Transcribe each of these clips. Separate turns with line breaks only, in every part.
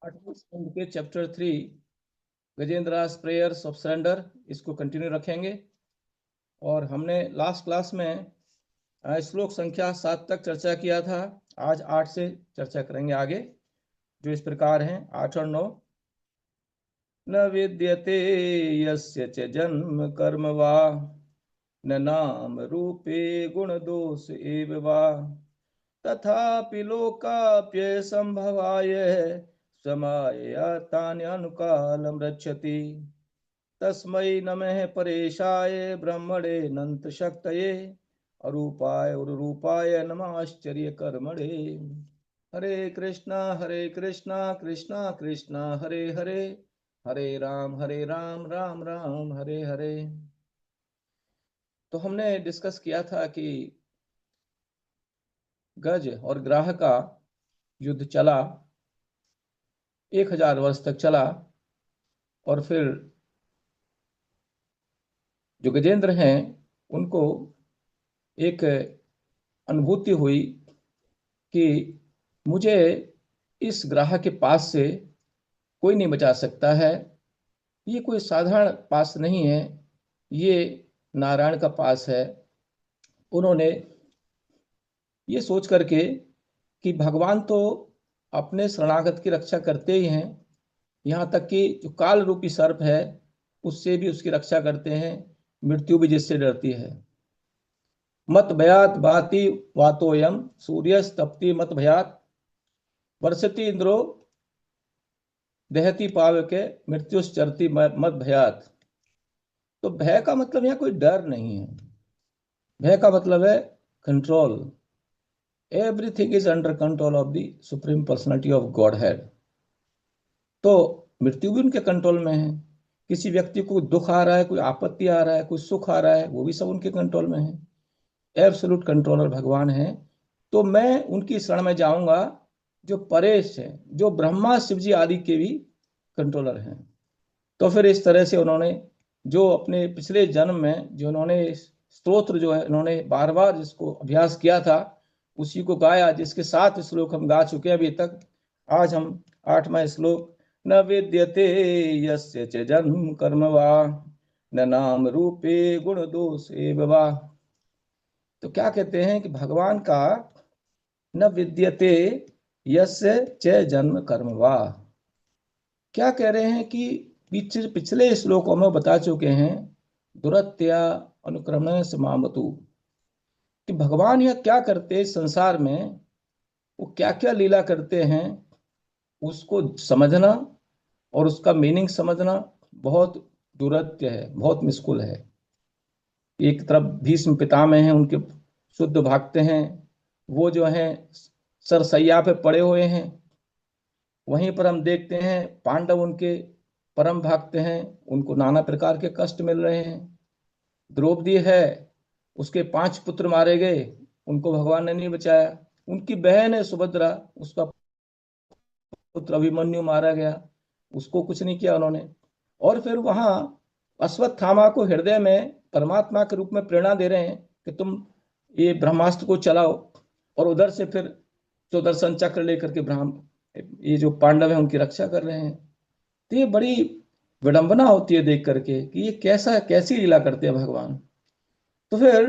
8वें स्कंद के chapter 3 गजेंद्रास prayers of surrender इसको continue रखेंगे। और हमने लास्ट क्लास में श्लोक संख्या 7 तक चर्चा किया था। आज 8 से चर्चा करेंगे आगे, जो इस प्रकार हैं 8 और 9। न विद्यते यस्य च जन्म कर्म वा न नाम रूपे गुण दोष एव वा तथापि लोकाप्य संभवाय समाय तान्यनुकालं रक्षति तस्मै नमः परेशाय ब्रह्मणे नंत शक्तये अरूपाय उरूपाय नमाश्चर्य कर्मणे। हरे कृष्णा कृष्णा कृष्णा हरे हरे, हरे राम राम राम हरे हरे। तो हमने डिस्कस किया था कि गज और ग्राह का युद्ध चला, 1000 वर्ष तक चला। और फिर जो गजेंद्र हैं उनको एक अनुभूति हुई कि मुझे इस ग्राह के पास से कोई नहीं बचा सकता है। ये कोई साधारण पास नहीं है, ये नारायण का पास है। उन्होंने ये सोच करके कि भगवान तो अपने शरणागत की रक्षा करते ही हैं, यहाँ तक कि जो काल रूपी सर्प है उससे भी उसकी रक्षा करते हैं, मृत्यु भी जिससे डरती है। मत भयात भाति वातोयम सूर्यस्तप्ति मत भयात वर्षति इंद्रो दहति पावके मृत्युश्चरति मत भयात। तो भय का मतलब यहाँ कोई डर नहीं है, भय का मतलब है control. Everything is under control of the supreme personality of God head. तो मृत्यु भी उनके कंट्रोल में है। किसी व्यक्ति को दुख आ रहा है, कोई आपत्ति आ रहा है, कोई सुख आ रहा है, वो भी सब उनके कंट्रोल में है। एब्सोल्यूट कंट्रोलर भगवान है। तो मैं उनकी शरण में जाऊंगा जो परेश है, जो ब्रह्मा शिव जी आदि के भी कंट्रोलर हैं। तो फिर इस तरह से उन्होंने जो अपने पिछले जन्म में जो उन्होंने स्तोत्र जो है उन्होंने बार बार जिसको अभ्यास किया था उसी को गाया, जिसके 7 श्लोक हम गा चुके हैं अभी तक। आज हम 8वां श्लोक, न विद्यते यस्य च जन्म कर्म वा न नाम रूपे गुण दोष एव वा। तो क्या कहते हैं कि भगवान का न विद्यते यस्य च जन्म कर्म वा। क्या कह रहे हैं कि पिछले श्लोकों में बता चुके हैं, दुरत्या अनुक्रमण समामतु, कि भगवान यह क्या करते संसार में, वो क्या क्या लीला करते हैं, उसको समझना और उसका मीनिंग समझना बहुत दुरत्य है, बहुत मुश्किल है। एक तरफ भीष्म पितामह हैं, उनके शुद्ध भक्त हैं, वो जो हैं सरसैया पे पड़े हुए हैं। वहीं पर हम देखते हैं पांडव उनके परम भक्त हैं, उनको नाना प्रकार के कष्ट मिल रहे हैं। द्रौपदी है, उसके 5 पुत्र मारे गए, उनको भगवान ने नहीं बचाया। उनकी बहन है सुभद्रा, उसका पुत्र अभिमन्यु मारा गया, उसको कुछ नहीं किया उन्होंने। और फिर वहां अश्वत्थामा को हृदय में परमात्मा के रूप में प्रेरणा दे रहे हैं कि तुम ये ब्रह्मास्त्र को चलाओ, और उधर से फिर सुदर्शन चक्र लेकर के ये जो पांडव है उनकी रक्षा कर रहे हैं। तो ये बड़ी विडंबना होती है देख करके कि ये कैसी लीला करते हैं भगवान। तो फिर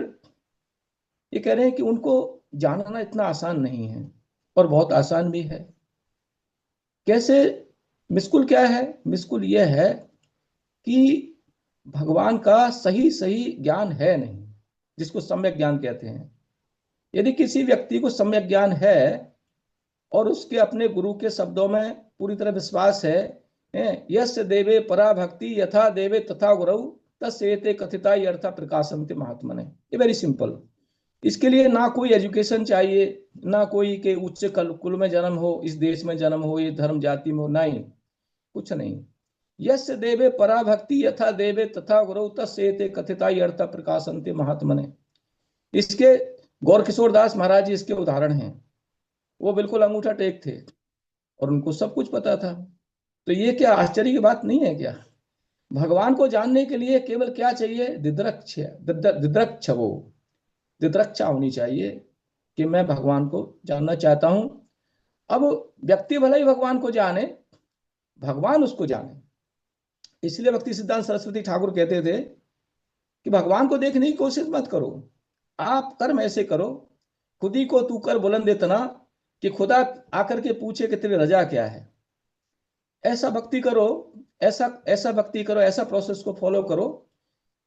ये कह रहे हैं कि उनको जानना इतना आसान नहीं है, और बहुत आसान भी है। कैसे? मिस्कुल क्या है? मिस्कुल यह है कि भगवान का सही सही ज्ञान है नहीं, जिसको सम्यक ज्ञान कहते हैं। यदि किसी व्यक्ति को सम्यक ज्ञान है और उसके अपने गुरु के शब्दों में पूरी तरह विश्वास है, यस्य देवे परा भक्ति यथा देवे तथा गुरु तस्ते कथिता अर्था प्रकाशन्ते महात्मने। ये वेरी सिंपल। इसके लिए ना कोई एजुकेशन चाहिए, ना कोई के उच्च कुल में जन्म हो, इस देश में जन्म हो, ये धर्म जाति में हो, नहीं, कुछ नहीं। यस्य देवे परा भक्ति यथा देवे तथा गुरु तस्ते कथिता अर्था प्रकाशन्ते महात्मने। इसके गौर किशोर दास महाराज जी इसके उदाहरण हैं। वो बिल्कुल अंगूठा टेक थे और उनको सब कुछ पता था। तो ये क्या आश्चर्य की बात नहीं है क्या? भगवान को जानने के लिए केवल क्या चाहिए? दिद्रक्षा होनी चाहिए कि मैं भगवान को जानना चाहता हूं। अब व्यक्ति भले ही भगवान को जाने, भगवान उसको जाने। इसलिए भक्ति सिद्धांत सरस्वती ठाकुर कहते थे कि भगवान को देखने की कोशिश मत करो, आप कर्म ऐसे करो, खुद ही को तू कर बुलंद इतना कि खुदा आकर के पूछे कि तेरी रजा क्या है। ऐसा भक्ति करो, ऐसा ऐसा भक्ति करो, ऐसा प्रोसेस को फॉलो करो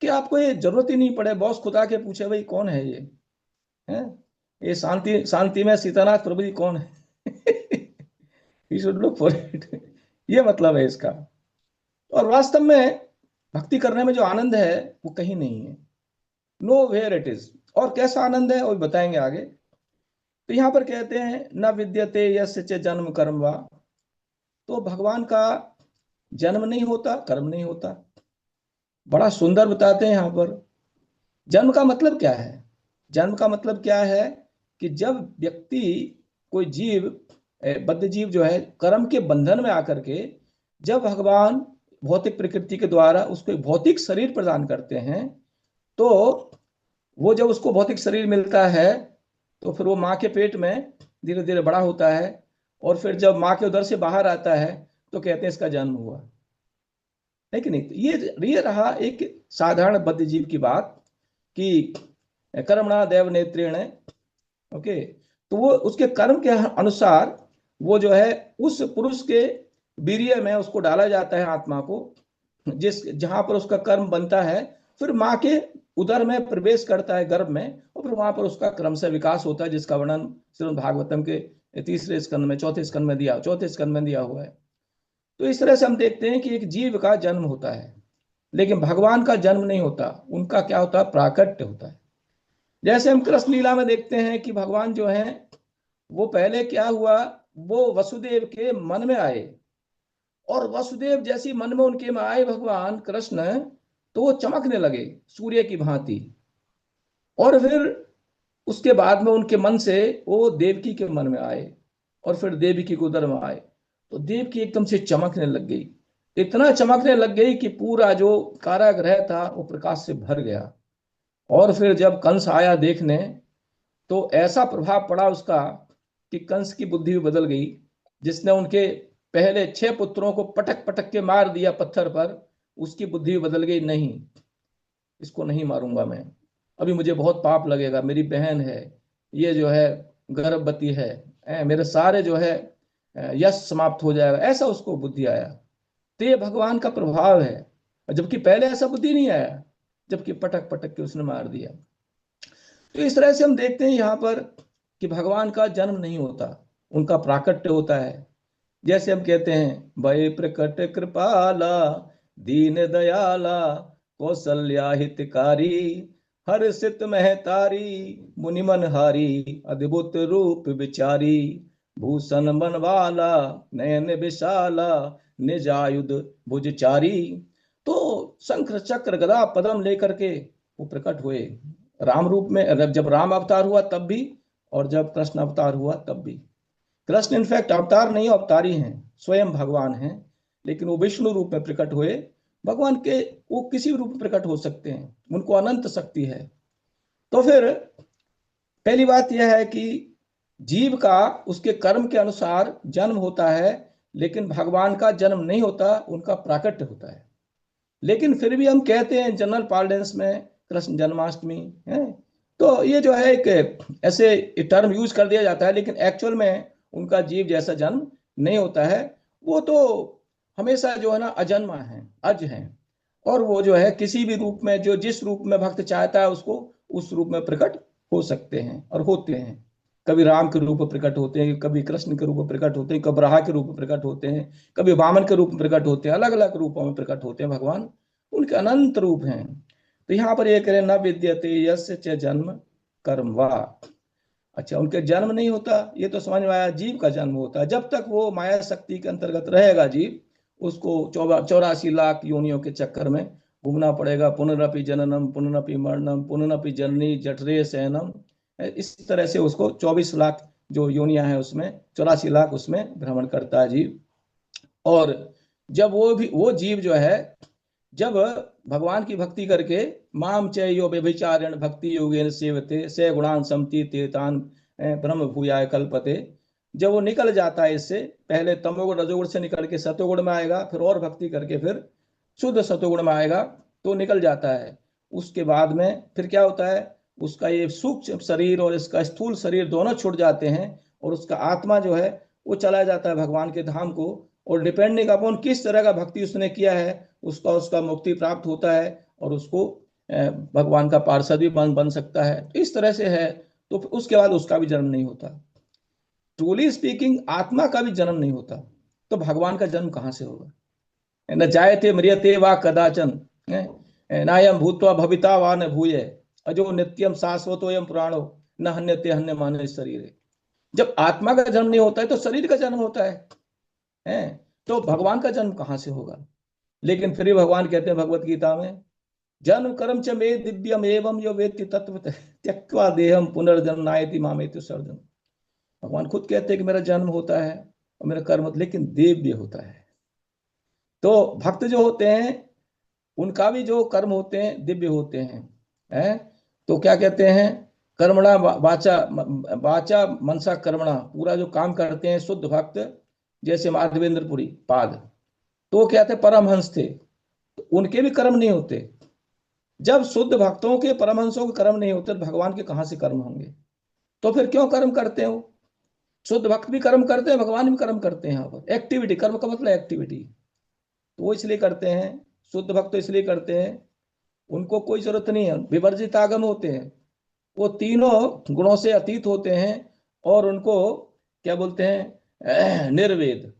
कि आपको ये जरूरत ही नहीं पड़े बॉस खुदा के पूछे भाई कौन है ये, है ये शांति शांति में सीतानाथ प्रभु जी कौन है। He should look for it। ये मतलब है इसका। और वास्तव में भक्ति करने में जो आनंद है वो कहीं नहीं है, नो वेयर इट इज। और कैसा आनंद है वो बताएंगे आगे। तो यहाँ पर कहते हैं न विद्यते यस्य च जन्म कर्म वा, तो भगवान का जन्म नहीं होता, कर्म नहीं होता। बड़ा सुंदर बताते हैं यहाँ पर। जन्म का मतलब क्या है? जन्म का मतलब क्या है कि जब व्यक्ति, कोई जीव, बद्ध जीव जो है, कर्म के बंधन में आकर के जब भगवान भौतिक प्रकृति के द्वारा उसको एक भौतिक शरीर प्रदान करते हैं, तो वो जब उसको भौतिक शरीर मिलता है तो फिर वो माँ के पेट में धीरे धीरे बड़ा होता है, और फिर जब माँ के उदर से बाहर आता है तो कहते हैं इसका जन्म हुआ। है कि नहीं? ये रहा एक साधारण बद्ध जीव की बात कि कर्मणा देव नेत्रेण। ओके, तो वो उसके कर्म के अनुसार वो जो है उस पुरुष के वीर्य में उसको डाला जाता है, आत्मा को, जिस जहां पर उसका कर्म बनता है, फिर माँ के उदर में प्रवेश करता है, गर्भ में, और फिर वहां पर उसका क्रम से विकास होता है, जिसका वर्णन श्रीमद् भागवतम के तीसरे स्कंद में, चौथे स्कंद में दिया हुआ है। तो इस तरह से हम देखते हैं कि एक जीव का जन्म होता है, लेकिन भगवान का जन्म नहीं होता। उनका क्या होता है? प्राकट्य होता है। जैसे हम कृष्ण लीला में देखते हैं कि भगवान जो है वो पहले क्या हुआ, वो वसुदेव के मन में आए, और वसुदेव जैसी मन में उनके में आए भगवान कृष्ण, तो वो चमकने लगे सूर्य की भांति। और फिर उसके बाद में उनके मन से वो देवकी के मन में आए, और फिर देवकी के उदर में आए, तो देवकी एकदम से चमकने लग गई, इतना चमकने लग गई कि पूरा जो कारागृह था वो प्रकाश से भर गया। और फिर जब कंस आया देखने, तो ऐसा प्रभाव पड़ा उसका कि कंस की बुद्धि भी बदल गई। जिसने उनके पहले 6 पुत्रों को पटक पटक के मार दिया पत्थर पर, उसकी बुद्धि भी बदल गई, नहीं इसको नहीं मारूंगा मैं, अभी मुझे बहुत पाप लगेगा, मेरी बहन है, ये जो है गर्भवती है, मेरे सारे जो है यश समाप्त हो जाएगा, ऐसा उसको बुद्धि आया। तो ये भगवान का प्रभाव है, जबकि पहले ऐसा बुद्धि नहीं आया, जबकि पटक पटक के उसने मार दिया। तो इस तरह से हम देखते हैं यहाँ पर कि भगवान का जन्म नहीं होता, उनका प्राकट्य होता है। जैसे हम कहते हैं भय प्रकट कृपाला दीन दयाला कौशल्या हितकारी हर्षित महतारी मुनिमन हारी अद्भुत रूप विचारी भूषण मनवाला नयन विशाला निजायुध भुजचारी। तो शंख चक्र गदा पद्म लेकर के वो प्रकट हुए राम रूप में, जब राम अवतार हुआ तब भी, और जब कृष्ण अवतार हुआ तब भी। कृष्ण इनफैक्ट अवतार नहीं, अवतारी हैं, स्वयं भगवान हैं, लेकिन वो विष्णु रूप में प्रकट हुए। भगवान के वो किसी भी रूप में प्रकट हो सकते हैं, उनको अनंत शक्ति है। तो फिर पहली बात यह है कि जीव का उसके कर्म के अनुसार जन्म होता है, लेकिन भगवान का जन्म नहीं होता, उनका प्राकट्य होता है। लेकिन फिर भी हम कहते हैं जनरल पार्लेंस में कृष्ण जन्माष्टमी है, तो ये जो है एक ऐसे टर्म यूज कर दिया जाता है, लेकिन एक्चुअल में उनका जीव जैसा जन्म नहीं होता है। वो तो हमेशा जो है ना अजन्मा है, अज है, और वो जो है किसी भी रूप में, जो जिस रूप में भक्त चाहता है उसको उस रूप में प्रकट हो सकते हैं और होते हैं। कभी राम के रूप में प्रकट होते हैं, कभी कृष्ण के रूप में प्रकट होते हैं, कभी बराह के रूप में प्रकट होते हैं, कभी वामन के रूप में प्रकट होते हैं, अलग अलग रूपों में प्रकट होते हैं भगवान, उनके अनंत रूप हैं। तो यहाँ पर ये करें न विद्यते यस्य च जन्म कर्म वा। अच्छा, उनके जन्म नहीं होता, ये तो समझ में आया, जीव का जन्म होता है। जब तक वो माया शक्ति के अंतर्गत रहेगा जीव, उसको 84 लाख योनियों के चक्कर में घूमना पड़ेगा। पुनरपि जननम पुनरपि मरणम पुनरपि जननी जठरे शयनम, इस तरह से उसको 24 लाख जो योनियां हैं उसमें 84 लाख उसमें भ्रमण करता है जीव। और जब वो जीव जो है, जब भगवान की भक्ति करके माम चयो व्यभिचारेण भक्ति योगेन सेवते से गुणान समति तेतान ब्रह्म भूयाय कल्पते, जब वो निकल जाता है इससे, पहले तमोगुण रजोगुण से निकल के सतोगुण में आएगा, फिर और भक्ति करके फिर शुद्ध सतोगुण में आएगा, तो निकल जाता है। उसके बाद में फिर क्या होता है, उसका ये सूक्ष्म शरीर और इसका स्थूल शरीर दोनों छूट जाते हैं, और उसका आत्मा जो है वो चला जाता है भगवान के धाम को। और डिपेंडिंग अपॉन किस तरह का भक्ति उसने किया है, उसका उसका मुक्ति प्राप्त होता है, और उसको भगवान का पार्षद भी बन सकता है। तो इस तरह से है। तो उसके बाद उसका भी जन्म नहीं होता। ट्रूली स्पीकिंग आत्मा का भी जन्म नहीं होता, तो भगवान का जन्म कहां से होगा? न जायते म्रियते वा कदाचन, नायम भूत्वा भविता वा न भूये, अजो नित्यम शाश्वतोयम पुराणो, न हन्यते हन्य मानव शरीर। जब आत्मा का जन्म नहीं होता है तो शरीर का जन्म होता है? तो भगवान का जन्म कहां से होगा? लेकिन फिर भी भगवान कहते हैं भगवत गीता में, जन्म कर्म च मे दिव्यम एवं यो वेत्ति तत्व त्यक्त्वा देहम पुनर्जन्म नायति मामेति सर्जन। भगवान खुद कहते हैं कि मेरा जन्म होता है और मेरा कर्म, लेकिन दिव्य होता है। तो भक्त जो होते हैं उनका भी जो कर्म होते हैं दिव्य होते हैं? तो क्या कहते हैं, कर्मणा वाचा वाचा मनसा कर्मणा, पूरा जो काम करते हैं शुद्ध भक्त, जैसे माधवेंद्रपुरी पाद, तो वो क्या थे, परमहंस थे, तो उनके भी कर्म नहीं होते। जब शुद्ध भक्तों के परमहंसों के कर्म नहीं होते, तो भगवान के कहां से कर्म होंगे? तो फिर क्यों कर्म करते हो? शुद्ध भक्त भी कर्म करते हैं, भगवान भी कर्म करते हैं। यहाँ पर एक्टिविटी, कर्म का मतलब एक्टिविटी, तो वो इसलिए करते हैं। शुद्ध भक्त तो इसलिए करते हैं, उनको कोई जरूरत नहीं है, विवर्जित आगम होते हैं, वो तीनों गुणों से अतीत होते हैं, और उनको क्या बोलते हैं, निर्वेद।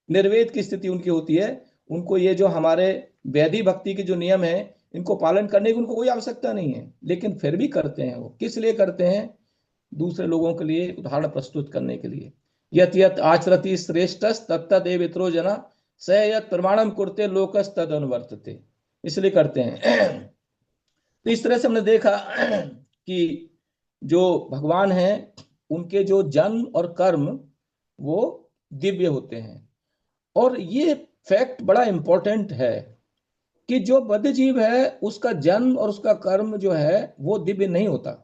निर्वेद की स्थिति उनकी होती है। उनको ये जो हमारे वैदिक भक्ति के जो नियम है, इनको पालन करने की उनको कोई आवश्यकता नहीं है, लेकिन फिर भी करते हैं। वो किस लिए करते हैं? दूसरे लोगों के लिए उदाहरण प्रस्तुत करने के लिए। यत यत आचरति श्रेष्ठस तत्तदेव इतरो जना स यत प्रमाणम कुरते लोकस तद अनुवर्तते, इसलिए करते हैं। तो इस तरह से हमने देखा कि जो भगवान हैं उनके जो जन्म और कर्म वो दिव्य होते हैं। और ये फैक्ट बड़ा इंपॉर्टेंट है कि जो बद्ध जीव है उसका जन्म और उसका कर्म जो है वो दिव्य नहीं होता,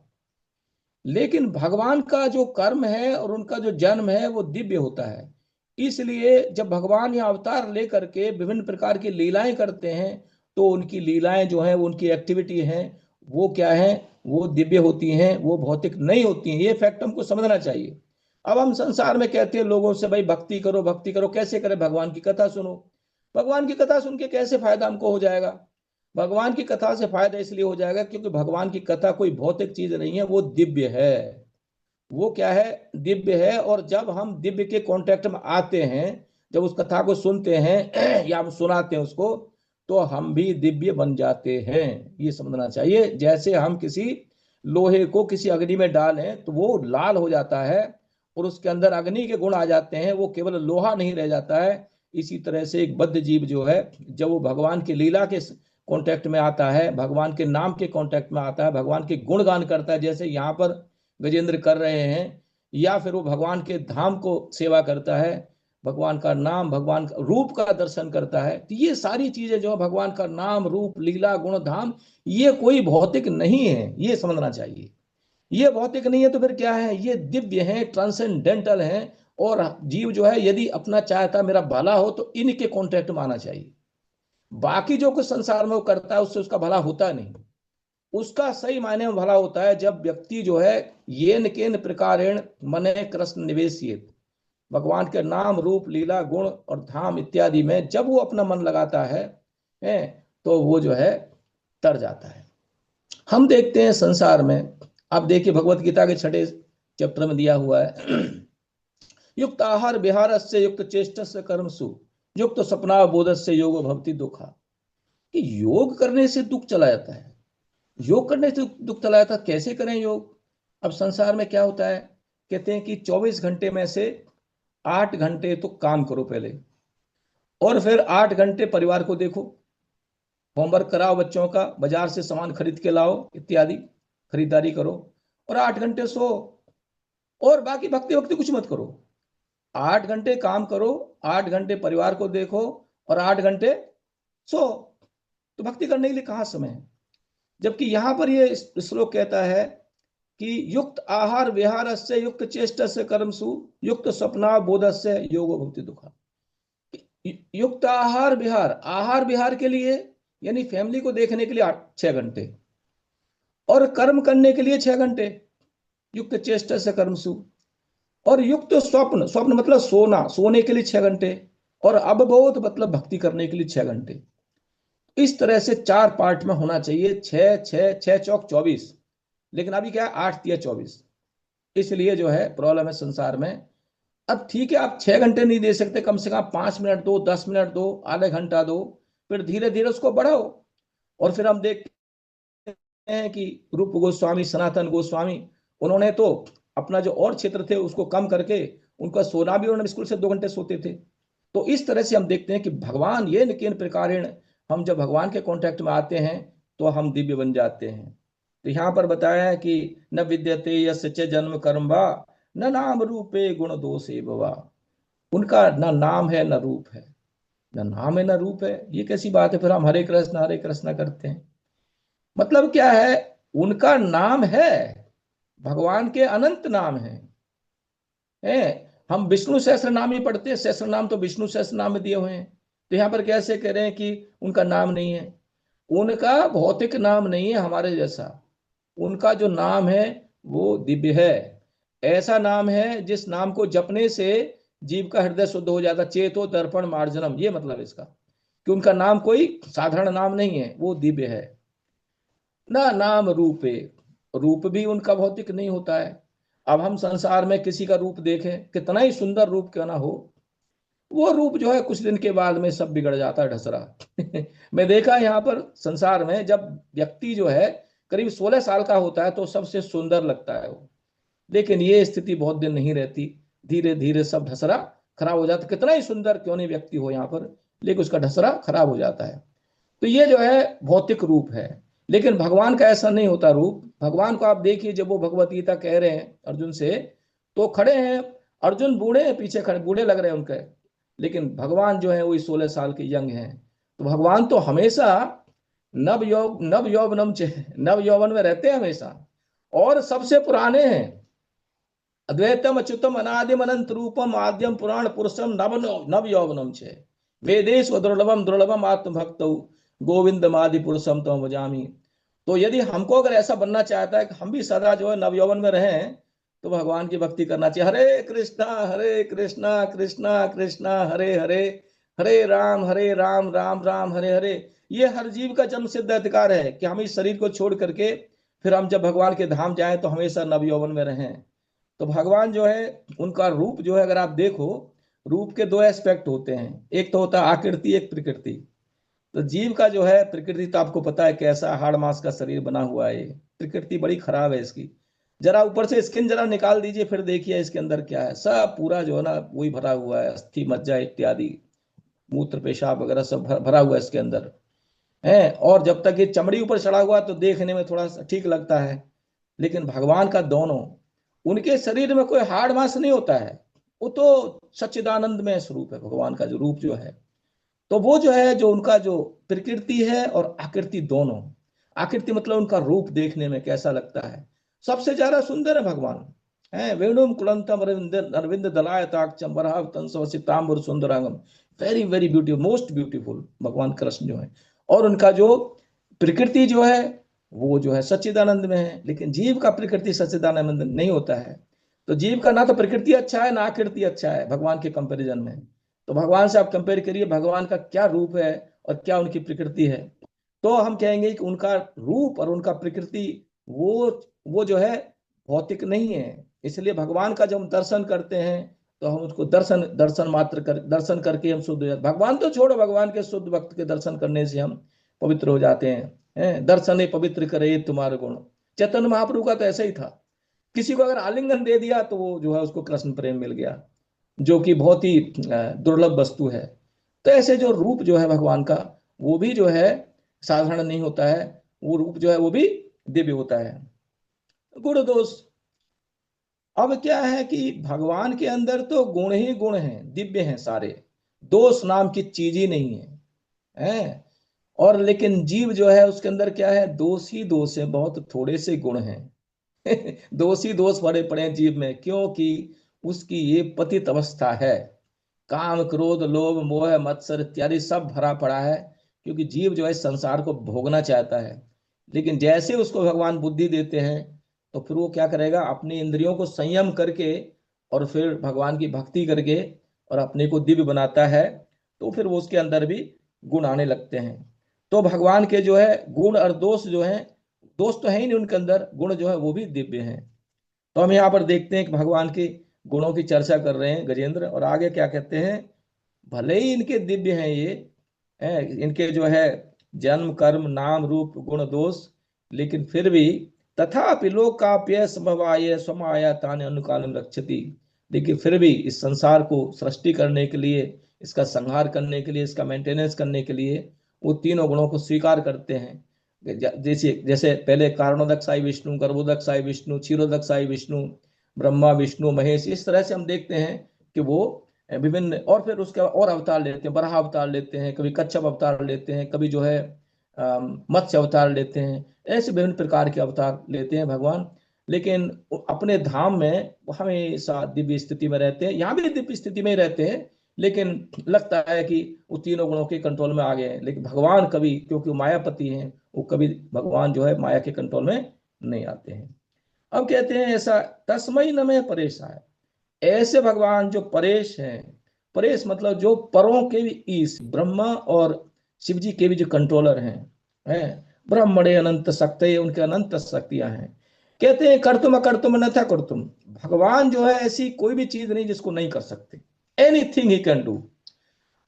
लेकिन भगवान का जो कर्म है और उनका जो जन्म है वो दिव्य होता है। इसलिए जब भगवान ये अवतार लेकर के विभिन्न प्रकार की लीलाएं करते हैं, तो उनकी लीलाएं जो हैं, उनकी एक्टिविटी हैं, वो क्या है, वो दिव्य होती हैं, वो भौतिक नहीं होती हैं। ये फैक्ट हमको समझना चाहिए। अब हम संसार में कहते हैं लोगों से, भाई भक्ति करो भक्ति करो, कैसे करें? भगवान की कथा सुनो। भगवान की कथा सुन के कैसे फायदा हमको हो जाएगा? भगवान की कथा से फायदा इसलिए हो जाएगा क्योंकि भगवान की कथा कोई भौतिक चीज नहीं है, वो दिव्य है। वो क्या है? दिव्य है। और जब हम दिव्य के कांटेक्ट में आते हैं, जब उस कथा को सुनते हैं या हम सुनाते हैं उसको, तो हम भी दिव्य बन जाते हैं। ये समझना चाहिए। जैसे हम किसी लोहे को किसी अग्नि में डालें तो वो लाल हो जाता है और उसके अंदर अग्नि के गुण आ जाते हैं, वो केवल लोहा नहीं रह जाता है। इसी तरह से एक बद्ध जीव जो है, जब वो भगवान की लीला के कांटेक्ट में आता है, भगवान के नाम के कांटेक्ट में आता है, भगवान के गुणगान करता है, जैसे यहाँ पर गजेंद्र कर रहे हैं, या फिर वो भगवान के धाम को सेवा करता है, भगवान का नाम, भगवान का रूप का दर्शन करता है, तो ये सारी चीजें जो भगवान का नाम, रूप, लीला, गुण, धाम, ये कोई भौतिक नहीं है, ये समझना चाहिए। ये भौतिक नहीं है तो फिर क्या है? ये दिव्य है, ट्रांसेंडेंटल है। और जीव जो है यदि अपना चाहता मेरा भला हो तो इनके कॉन्टेक्ट में आना चाहिए। बाकी जो कुछ संसार में वो करता है उससे उसका भला होता नहीं। उसका सही मायने में भला होता है जब व्यक्ति जो है येन केन प्रकारेण मने कृष्ण निवेशित, भगवान के नाम, रूप, लीला, गुण और धाम इत्यादि में जब वो अपना मन लगाता है तो वो जो है तर जाता है। हम देखते हैं संसार में, आप देखिए भगवत गीता के 6 चैप्टर में दिया हुआ है, युक्त आहार विहार से युक्त चेष्ट से कर्मसु युक्त सपना बोध से योग भक्ति दुखा, कि योग करने से दुख चला जाता है। योग करने से दुख चला जाता है, कैसे करें योग? अब संसार में क्या होता है, कहते हैं कि 24 घंटे में से 8 घंटे तो काम करो पहले, और फिर 8 घंटे परिवार को देखो, होमवर्क कराओ बच्चों का, बाजार से सामान खरीद के लाओ इत्यादि, खरीदारी करो, और 8 घंटे सो, और बाकी भक्ति भक्ति कुछ मत करो। 8 घंटे काम करो, 8 घंटे परिवार को देखो, और 8 घंटे सो। तो भक्ति करने के लिए कहाँ समय है? जबकि यहां पर ये श्लोक कहता है कि युक्त आहार विहारस्य युक्त चेष्टस्य कर्मसु युक्त स्वप्ना बोधस्य योगो भुक्ति दुखा। युक्त आहार विहार, आहार विहार के लिए यानी फैमिली को देखने के लिए 6 घंटे, और कर्म करने के लिए 6 घंटे, युक्त चेष्टा से कर्मसु, और युक्त स्वप्न, स्वप्न मतलब सोना, सोने के लिए 6 घंटे, और अवबोध मतलब भक्ति करने के लिए 6 घंटे। इस तरह से 4 पार्ट में होना चाहिए, 6 चौक 24, लेकिन अभी क्या है 8 या 24, इसलिए जो है प्रॉब्लम है संसार में। अब ठीक है, आप 6 घंटे नहीं दे सकते, कम से कम 5 मिनट दो, 10 मिनट दो, आधा घंटा दो, फिर धीरे धीरे उसको बढ़ाओ। और फिर हम देखते हैं कि रूप गोस्वामी, सनातन गोस्वामी, उन्होंने तो अपना जो और क्षेत्र थे उसको कम करके उनका सोना भी, उन्होंने स्कूल से 2 घंटे सोते थे। तो इस तरह से हम देखते हैं कि भगवान ये न किन प्रकारेण, हम जब भगवान के कांटेक्ट में आते हैं तो हम दिव्य बन जाते हैं। तो यहाँ पर बताया है कि न विद्यते यस्य च जन्म कर्म वा न नाम रूपे गुण दोषे भवा। उनका ना नाम है ना रूप है, ना नाम है ना रूप है, ये कैसी बात है? फिर हम हरे कृष्णा करते हैं, मतलब क्या है? उनका नाम है, भगवान के अनंत नाम है। हम विष्णु सहस्त्र नाम ही पढ़ते हैं, सहस्त्र नाम तो विष्णु सहस्त्र नाम में दिए हुए हैं। तो यहाँ पर कैसे कह रहे हैं कि उनका नाम नहीं है? उनका भौतिक नाम नहीं है हमारे जैसा, उनका जो नाम है वो दिव्य है। ऐसा नाम है जिस नाम को जपने से जीव का हृदय शुद्ध हो जाता, चेतो दर्पण मार्जनम, ये मतलब इसका कि उनका नाम कोई साधारण नाम नहीं है, वो दिव्य है। ना नाम रूपे, रूप भी उनका भौतिक नहीं होता है। अब हम संसार में किसी का रूप देखें, कितना ही सुंदर रूप क्यों ना हो, वो रूप जो है कुछ दिन के बाद में सब बिगड़ जाता है, ढसरा। मैं देखा यहाँ पर संसार में, जब व्यक्ति जो है करीब 16 साल का होता है तो सबसे सुंदर लगता है वो, लेकिन ये स्थिति बहुत दिन नहीं रहती, धीरे धीरे सब ढसरा खराब हो जाता। कितना ही सुंदर क्यों नहीं व्यक्ति हो यहाँ पर, लेकिन उसका ढसरा खराब हो जाता है। तो ये जो है भौतिक रूप है, लेकिन भगवान का ऐसा नहीं होता रूप। भगवान को आप देखिए, जब वो भगवत गीता कह रहे हैं अर्जुन से, तो खड़े हैं अर्जुन, बूढ़े हैं, पीछे खड़े, बूढ़े लग रहे हैं उनके, लेकिन भगवान जो है वही 16 साल के यंग हैं। तो भगवान तो हमेशा नव यौवन में रहते हैं हमेशा, और सबसे पुराने हैं। अद्वैतम अच्युतम अनादिम अनंत रूपम आद्यम पुराण पुरुषम नव नव यौवनम छे वेदेश दुर्लभम दुर्लभम आत्मभक्त गोविंद मादि पुरुषम तम भजामी। तो यदि हमको अगर ऐसा बनना चाहता है कि हम भी सदा जो है नवयौवन में रहें, तो भगवान की भक्ति करना चाहिए। हरे कृष्णा कृष्णा कृष्णा हरे हरे, हरे राम राम राम हरे हरे। ये हर जीव का जन्म सिद्ध अधिकार है कि हम इस शरीर को छोड़ करके फिर हम जब भगवान के धाम जाएं तो हमेशा नवयौवन में रहें। तो भगवान जो है, उनका रूप जो है, अगर आप देखो, रूप के 2 एस्पेक्ट होते हैं, एक तो होता है आकृति, एक प्रकृति। तो जीव का जो है प्रकृति तो आपको पता है कैसा, हाड़ मांस का शरीर बना हुआ है, प्रकृति बड़ी खराब है इसकी। जरा ऊपर से स्किन जरा निकाल दीजिए, फिर देखिए इसके अंदर क्या है, सब पूरा जो है ना वही भरा हुआ है, अस्थि मज्जा इत्यादि, मूत्र पेशाब वगैरह सब भरा हुआ है इसके अंदर है। और जब तक ये चमड़ी ऊपर चढ़ा हुआ तो देखने में थोड़ा सा ठीक लगता है, लेकिन भगवान का दोनों, उनके शरीर में कोई हाड़ मांस नहीं होता है, वो तो सच्चिदानंद में स्वरूप है भगवान का जो रूप जो है। तो वो जो है, जो उनका जो प्रकृति है और आकृति दोनों, आकृति मतलब उनका रूप देखने में कैसा लगता है, सबसे ज्यादा सुंदर है भगवान है। वेणुम कुलंतम अरविंद अरविंद दलायताक्षम वराह तंसवसितांबर सुंदरांगम, very very beautiful, most beautiful भगवान कृष्ण जो है। और उनका जो प्रकृति जो है वो जो है सच्चिदानंद में है, लेकिन जीव का प्रकृति सच्चिदानंद नहीं होता है। तो जीव का ना तो प्रकृति अच्छा है ना आकृति अच्छा है भगवान के कंपैरिजन में। तो भगवान से आप कंपेयर करिए भगवान का क्या रूप है और क्या उनकी प्रकृति है, तो हम कहेंगे कि उनका रूप और उनका प्रकृति वो जो है भौतिक नहीं है। इसलिए भगवान का जब हम दर्शन करते हैं तो हम उसको दर्शन करके हम शुद्ध हो जाते। भगवान तो छोड़ो, भगवान के शुद्ध भक्त के दर्शन करने से हम पवित्र हो जाते हैं। दर्शन पवित्र करे तुम्हारे गुण। चैतन्य महाप्रभु का तो ऐसा ही था, किसी को अगर आलिंगन दे दिया तो वो जो है उसको कृष्ण प्रेम मिल गया, जो कि बहुत ही दुर्लभ वस्तु है। तो ऐसे जो रूप जो है भगवान का, वो भी जो है साधारण नहीं होता है, वो रूप जो है वो भी दिव्य होता है। गुण दोष, अब क्या है कि भगवान के अंदर तो गुण ही गुण हैं, दिव्य हैं सारे, दोष नाम की चीज ही नहीं है। और लेकिन जीव जो है उसके अंदर क्या है, दोष ही दोष है, बहुत थोड़े से गुण हैं। दोषी दोष भरे पड़े हैं जीव में, क्योंकि उसकी ये पतित अवस्था है। काम क्रोध लोभ मोह मत्सर इत्यादि सब भरा पड़ा है, क्योंकि जीव जो है संसार को भोगना चाहता है। लेकिन जैसे उसको भगवान बुद्धि देते हैं, तो फिर वो क्या करेगा, अपनी इंद्रियों को संयम करके और फिर भगवान की भक्ति करके और अपने को दिव्य बनाता है, तो फिर वो उसके अंदर भी गुण आने लगते हैं। तो भगवान के जो है गुण और दोष जो है, दोष तो है ही नहीं उनके अंदर, गुण जो है वो भी दिव्य हैं। तो हम यहाँ पर देखते हैं कि भगवान के गुणों की चर्चा कर रहे हैं गजेंद्र, और आगे क्या कहते हैं, भले ही इनके दिव्य हैं ये, इनके जो है जन्म कर्म नाम रूप गुण दोष, लेकिन फिर भी तथापि लोकाप्य समवाय स्वमाया तान अनुकालम रक्षति, लेकिन फिर भी इस संसार को सृष्टि करने के लिए, इसका संहार करने के लिए, इसका मेंटेनेंस करने के लिए वो तीनों गुणों को स्वीकार करते हैं। जैसे जैसे पहले कारणोदकसाई विष्णु, गर्भोदकसाई विष्णु, क्षीरोदकसाई विष्णु, ब्रह्मा विष्णु महेश, इस तरह से हम देखते हैं कि वो विभिन्न, और फिर उसके और अवतार लेते हैं, बराह अवतार लेते हैं, कभी कच्छप अवतार लेते हैं, कभी जो है मत्स्य अवतार लेते हैं, ऐसे विभिन्न प्रकार के अवतार लेते हैं भगवान। लेकिन अपने धाम में हमेशा दिव्य स्थिति में रहते हैं, यहाँ भी दिव्य स्थिति में ही रहते हैं, लेकिन लगता है कि वो तीनों गुणों के कंट्रोल में आ गए हैं। लेकिन भगवान कभी, क्योंकि वो मायापति हैं, वो कभी भगवान जो है माया के कंट्रोल में नहीं आते हैं। अब कहते हैं ऐसा तस्मय न में परेश है, ऐसे भगवान जो परेश हैं, परेश मतलब जो परों के भी ईश, ब्रह्मा और शिव जी के भी जो कंट्रोलर हैं ब्रह्मणे अनंत शक्ति, उनके अनंत शक्तियां हैं। कहते हैं कर्तुम अकर्तुम न था कर्तुम, भगवान जो है ऐसी कोई भी चीज नहीं जिसको नहीं कर सकते, एनीथिंग ही कैन डू।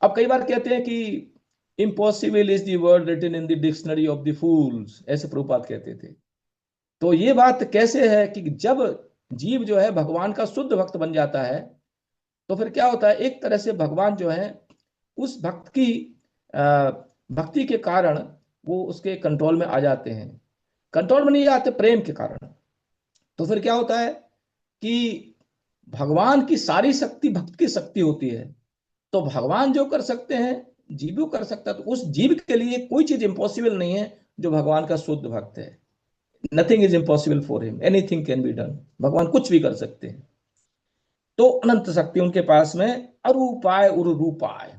अब कई बार कहते हैं कि impossible is the word written in the dictionary of the fools, ऐसे प्रभुपाद कहते थे। तो ये बात कैसे है कि जब जीव जो है भगवान का शुद्ध भक्त बन जाता है, तो फिर क्या होता है, एक तरह से भगवान जो है उस भक्त की भक्ति के कारण वो उसके कंट्रोल में आ जाते हैं। कंट्रोल में नहीं आते प्रेम के कारण। तो फिर क्या होता है कि भगवान की सारी शक्ति भक्त की शक्ति होती है, तो भगवान जो कर सकते हैं जीव भी कर सकता है। तो उस जीव के लिए कोई चीज इंपॉसिबल नहीं है जो भगवान का शुद्ध भक्त है। Nothing is impossible for him, anything can be done, भगवान कुछ भी कर सकते हैं। तो अनंत शक्ति उनके पास में। अरूपाय उरूपाय,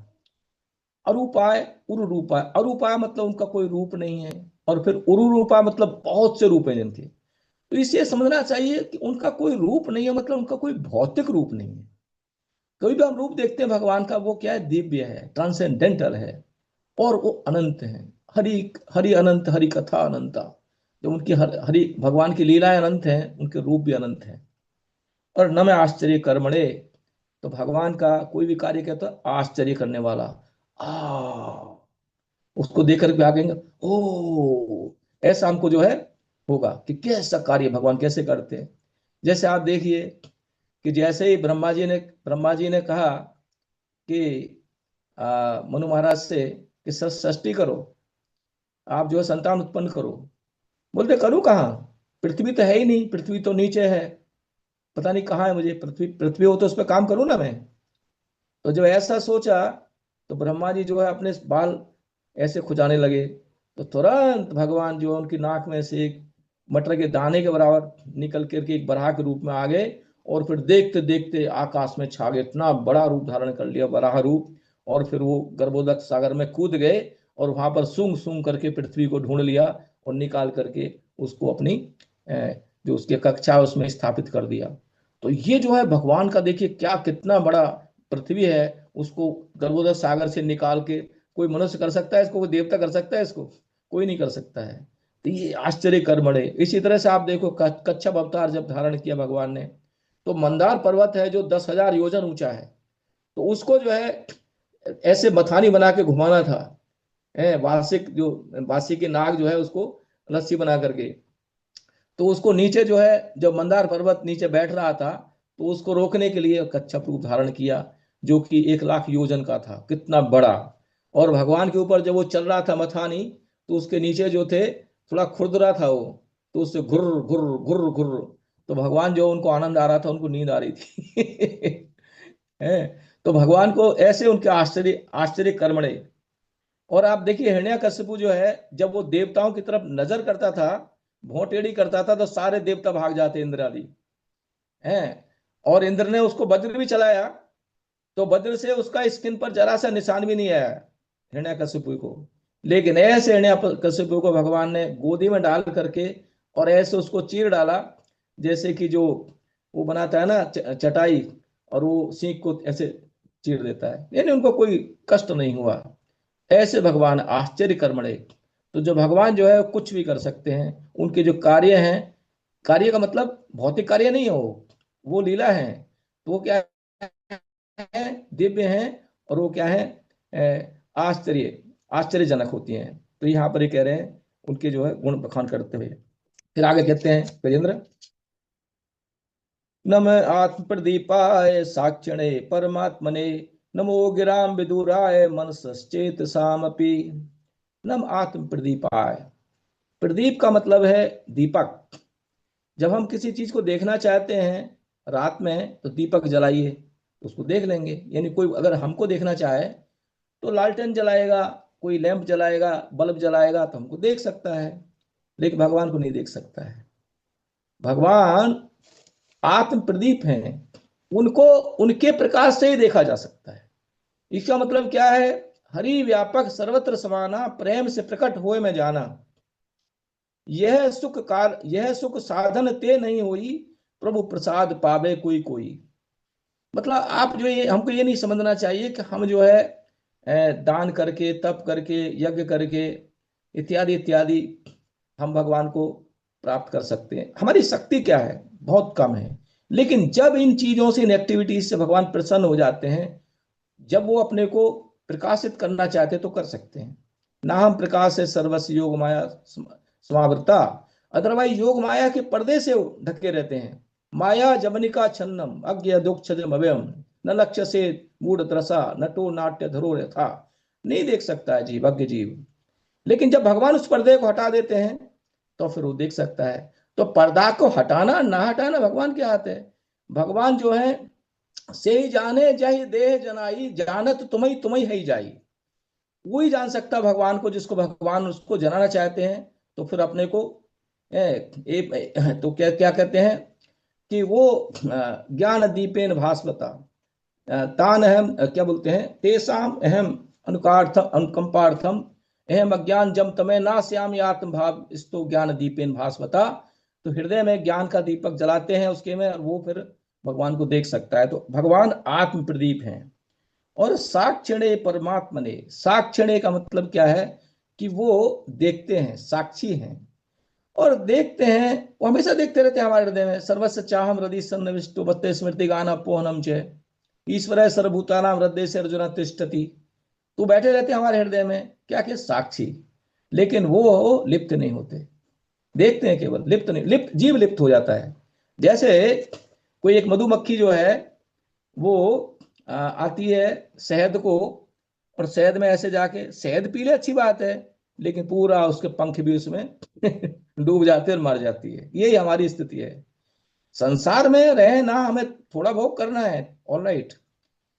अरूपाय उरूपाय, अरूपाय मतलब उनका कोई रूप नहीं है, और फिर उरूपाय मतलब बहुत से रूप हैं जिनके। तो इसे समझना चाहिए कि उनका कोई रूप नहीं है, मतलब उनका कोई भौतिक रूप नहीं है। कोई भी हम रूप देखते हैं भगवान का, वो क्या है, दिव्य है, ट्रांसेंडेंटल है, और वो अनंत है। हरि हरि अनंत, हरि कथा अनंता, जो उनकी हरि भगवान की लीलाएं अनंत हैं, उनके रूप भी अनंत हैं। और न में आश्चर्य कर्मणे, तो भगवान का कोई भी कार्य कहता है आश्चर्य करने वाला, आ उसको देख करके आगे ओ, ऐसा हमको जो है होगा कि कैसा कार्य भगवान कैसे करते हैं। जैसे आप देखिए कि जैसे ही ब्रह्मा जी ने कहा कि मनु महाराज से कि सृष्टि करो, आप जो है संतान उत्पन्न करो। बोलते करूं कहाँ, पृथ्वी तो है ही नहीं, पृथ्वी तो नीचे है, पता नहीं कहाँ है, मुझे पृथ्वी पृथ्वी हो तो उस पर काम करूं ना मैं। तो जब ऐसा सोचा, तो ब्रह्मा जी जो है अपने बाल ऐसे खुजाने लगे, तो तुरंत भगवान जो है उनकी नाक में से एक मटर के दाने के बराबर निकल करके एक बराह के रूप में आ गए, और फिर देखते देखते आकाश में छा गए, इतना बड़ा रूप धारण कर लिया, बराह रूप। और फिर वो गर्भोदक सागर में कूद गए, और वहां पर सूंघ सूंघ करके पृथ्वी को ढूंढ लिया, और निकाल करके उसको अपनी जो उसकी कक्षा है उसमें स्थापित कर दिया। तो ये जो है भगवान का देखिए क्या, कितना बड़ा पृथ्वी है, उसको गर्भोदक सागर से निकाल के कोई मनुष्य कर सकता है इसको, कोई देवता कर सकता है इसको, कोई नहीं कर सकता है। तो ये आश्चर्य कर्मणे। इसी तरह से आप देखो कच्छप अवतार जब धारण किया भगवान ने, तो मंदार पर्वत है जो 10,000 योजन ऊंचा है, तो उसको जो है ऐसे मथानी बना के घुमाना था, वार्षिक जो वार्षिक की नाग जो है उसको रस्सी बना करके, तो उसको नीचे जो है जब मंदार पर्वत नीचे बैठ रहा था, तो उसको रोकने के लिए कच्छप रूप धारण किया, जो कि 1,00,000 योजन का था, कितना बड़ा। और भगवान के ऊपर जब वो चल रहा था मथानी, तो उसके नीचे जो थे थोड़ा खुरदरा था वो, तो उससे घुर घुर घुर घुर, तो भगवान जो उनको आनंद आ रहा था, उनको नींद आ रही थी। है, तो भगवान को ऐसे उनके आश्चर्य आश्चर्य कर्मणे। और आप देखिए हिरण्याकश्यपु जो है, जब वो देवताओं की तरफ नजर करता था, भौं टेढ़ी करता था तो सारे देवता भाग जाते इंद्र आदि हैं। और इंद्र ने उसको वज्र भी चलाया तो वज्र से उसका स्किन पर जरा सा निशान भी नहीं आया हिरण्यकशिपु को। लेकिन ऐसे हिरण्यकशिपु को भगवान ने गोदी में डाल करके और ऐसे उसको चीर डाला, जैसे कि जो वो बनाता है ना चटाई, और वो सीख को ऐसे चीर देता है, यानी उनको कोई कष्ट नहीं हुआ। ऐसे भगवान आश्चर्य कर्मणे। तो जो भगवान जो है कुछ भी कर सकते हैं, उनके जो कार्य हैं, कार्य का मतलब भौतिक कार्य नहीं हो, वो लीला है। तो वो क्या है, दिव्य हैं, और वो क्या है, आश्चर्यजनक होती हैं। तो यहाँ पर ये कह रहे हैं उनके जो है गुण बखान करते हुए। फिर आगे कहते हैं गजेंद्र, नम आत्म प्रदीपाय साक्षिणे परमात्मने, नमो गिराम विदुराय मनसश्चेत सामपि। नम आत्म प्रदीपाय, प्रदीप का मतलब है दीपक। जब हम किसी चीज को देखना चाहते हैं रात में तो दीपक जलाइए, उसको देख लेंगे। यानी कोई अगर हमको देखना चाहे तो लालटेन जलाएगा, कोई लैंप जलाएगा, बल्ब जलाएगा तो हमको देख सकता है, लेकिन भगवान को नहीं देख सकता है। भगवान आत्म प्रदीप हैं, उनको उनके प्रकाश से ही देखा जा सकता है। इसका मतलब क्या है, हरि व्यापक सर्वत्र समाना, प्रेम से प्रकट होए में जाना। यह सुख साधन ते नहीं हुई, प्रभु प्रसाद पावे कोई कोई। मतलब आप जो ये हमको ये नहीं समझना चाहिए कि हम जो है दान करके, तप करके, यज्ञ करके, इत्यादि इत्यादि हम भगवान को प्राप्त कर सकते हैं। हमारी शक्ति क्या है, बहुत कम है। लेकिन जब इन चीजों से, इन एक्टिविटीज से भगवान प्रसन्न हो जाते हैं, जब वो अपने को प्रकाशित करना चाहते हैं तो कर सकते हैं। ना हम प्रकाश है सर्वस्व योग माया समावृता, अदरवाइज योग माया के पर्दे से ढके रहते हैं। माया जवनिका छन्नम अज्ञ दुख अव्ययम, न लक्ष्य से मूढ़ त्रसा, नटो नाट्य धरो था। नहीं देख सकता है जीव, अज्ञ जीव। लेकिन जब भगवान उस पर्दे को हटा देते हैं तो फिर वो देख सकता है। तो पर्दा को हटाना ना हटाना भगवान के हाथ है। भगवान जो है से ही जाने जही देह जनाई, जानत तुम्हें तुम्हें ही जाई। वही जान सकता भगवान को जिसको भगवान उसको जनाना चाहते हैं। तो फिर अपने को तो क्या क्या कहते हैं कि वो ज्ञान दीपेन भास्वता, तान अहम क्या बोलते हैं, तेसाम अहम अनुकार्थम अनुकंपार्थम, अहम अज्ञान जम तमें ना श्याम आत्म भाव स्तो ज्ञान दीपेन भास्वता। तो हृदय में ज्ञान का दीपक जलाते हैं उसके में, और वो फिर भगवान को देख सकता है। तो भगवान आत्म प्रदीप हैं। और साक्षिणे परमात्मने, साक्षिणे का मतलब क्या है कि वो देखते हैं, साक्षी हैं। और देखते हैं, वो हमेशा देखते रहते हैं हमारे हृदय में। सर्वस्य चाहम हृदय सन्निविष्टो बत्ते स्मृति गाना पोहनम च ईश्वर है सर्वभूतानाम हृदय से अर्जुन तिष्ठति। तो बैठे रहते हैं हमारे हृदय में, क्या क्या साक्षी। लेकिन वो लिप्त नहीं होते, देखते हैं केवल, लिप्त नहीं। लिप्त जीव लिप्त हो जाता है। जैसे कोई एक मधुमक्खी जो है वो आती है शहद को, और शहद में ऐसे जाके शहद पी ले, अच्छी बात है, लेकिन पूरा उसके पंख भी उसमें डूब जाते और मर जाती है। यही हमारी स्थिति है। संसार में रहे ना, हमें थोड़ा भोग करना है, ऑल राइट,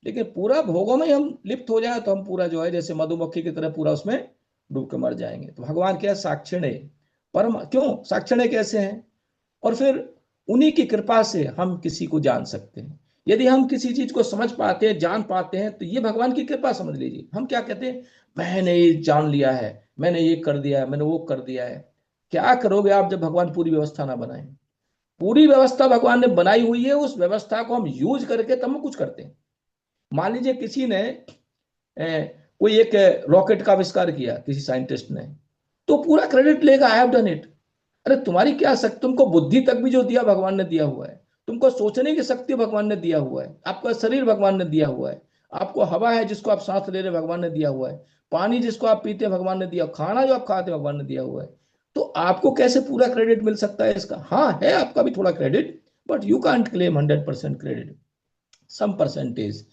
लेकिन पूरा भोगों में हम लिप्त हो जाए तो हम पूरा जो है जैसे मधुमक्खी की तरह पूरा उसमें डूब के मर जाएंगे। तो भगवान क्या साक्षिणे परम, क्यों साक्षिणे कैसे हैं, और फिर उन्हीं की कृपा से हम किसी को जान सकते हैं। यदि हम किसी चीज को समझ पाते हैं, जान पाते हैं, तो ये भगवान की कृपा समझ लीजिए। हम क्या कहते हैं, मैंने ये जान लिया है, मैंने ये कर दिया है, मैंने वो कर दिया है। क्या करोगे आप जब भगवान पूरी व्यवस्था ना बनाए। पूरी व्यवस्था भगवान ने बनाई हुई है, उस व्यवस्था को हम यूज करके तब हम कुछ करते हैं। मान लीजिए किसी ने कोई एक रॉकेट का आविष्कार किया, किसी साइंटिस्ट ने, तो पूरा क्रेडिट लेगा, आई हैव डन इट। अरे तुम्हारी क्या शक्ति, तुमको बुद्धि तक भी जो दिया भगवान ने दिया हुआ है, तुमको सोचने की शक्ति भगवान ने दिया हुआ है, आपका शरीर भगवान ने दिया हुआ है, आपको हवा है जिसको आप सांस ले रहे भगवान ने दिया हुआ है, पानी जिसको आप पीते भगवान ने दिया, खाना जो आप खाते भगवान ने दिया हुआ है। तो आपको कैसे पूरा क्रेडिट मिल सकता है इसका। हाँ है आपका भी थोड़ा credit, but you can't claim 100% credit, some percentage.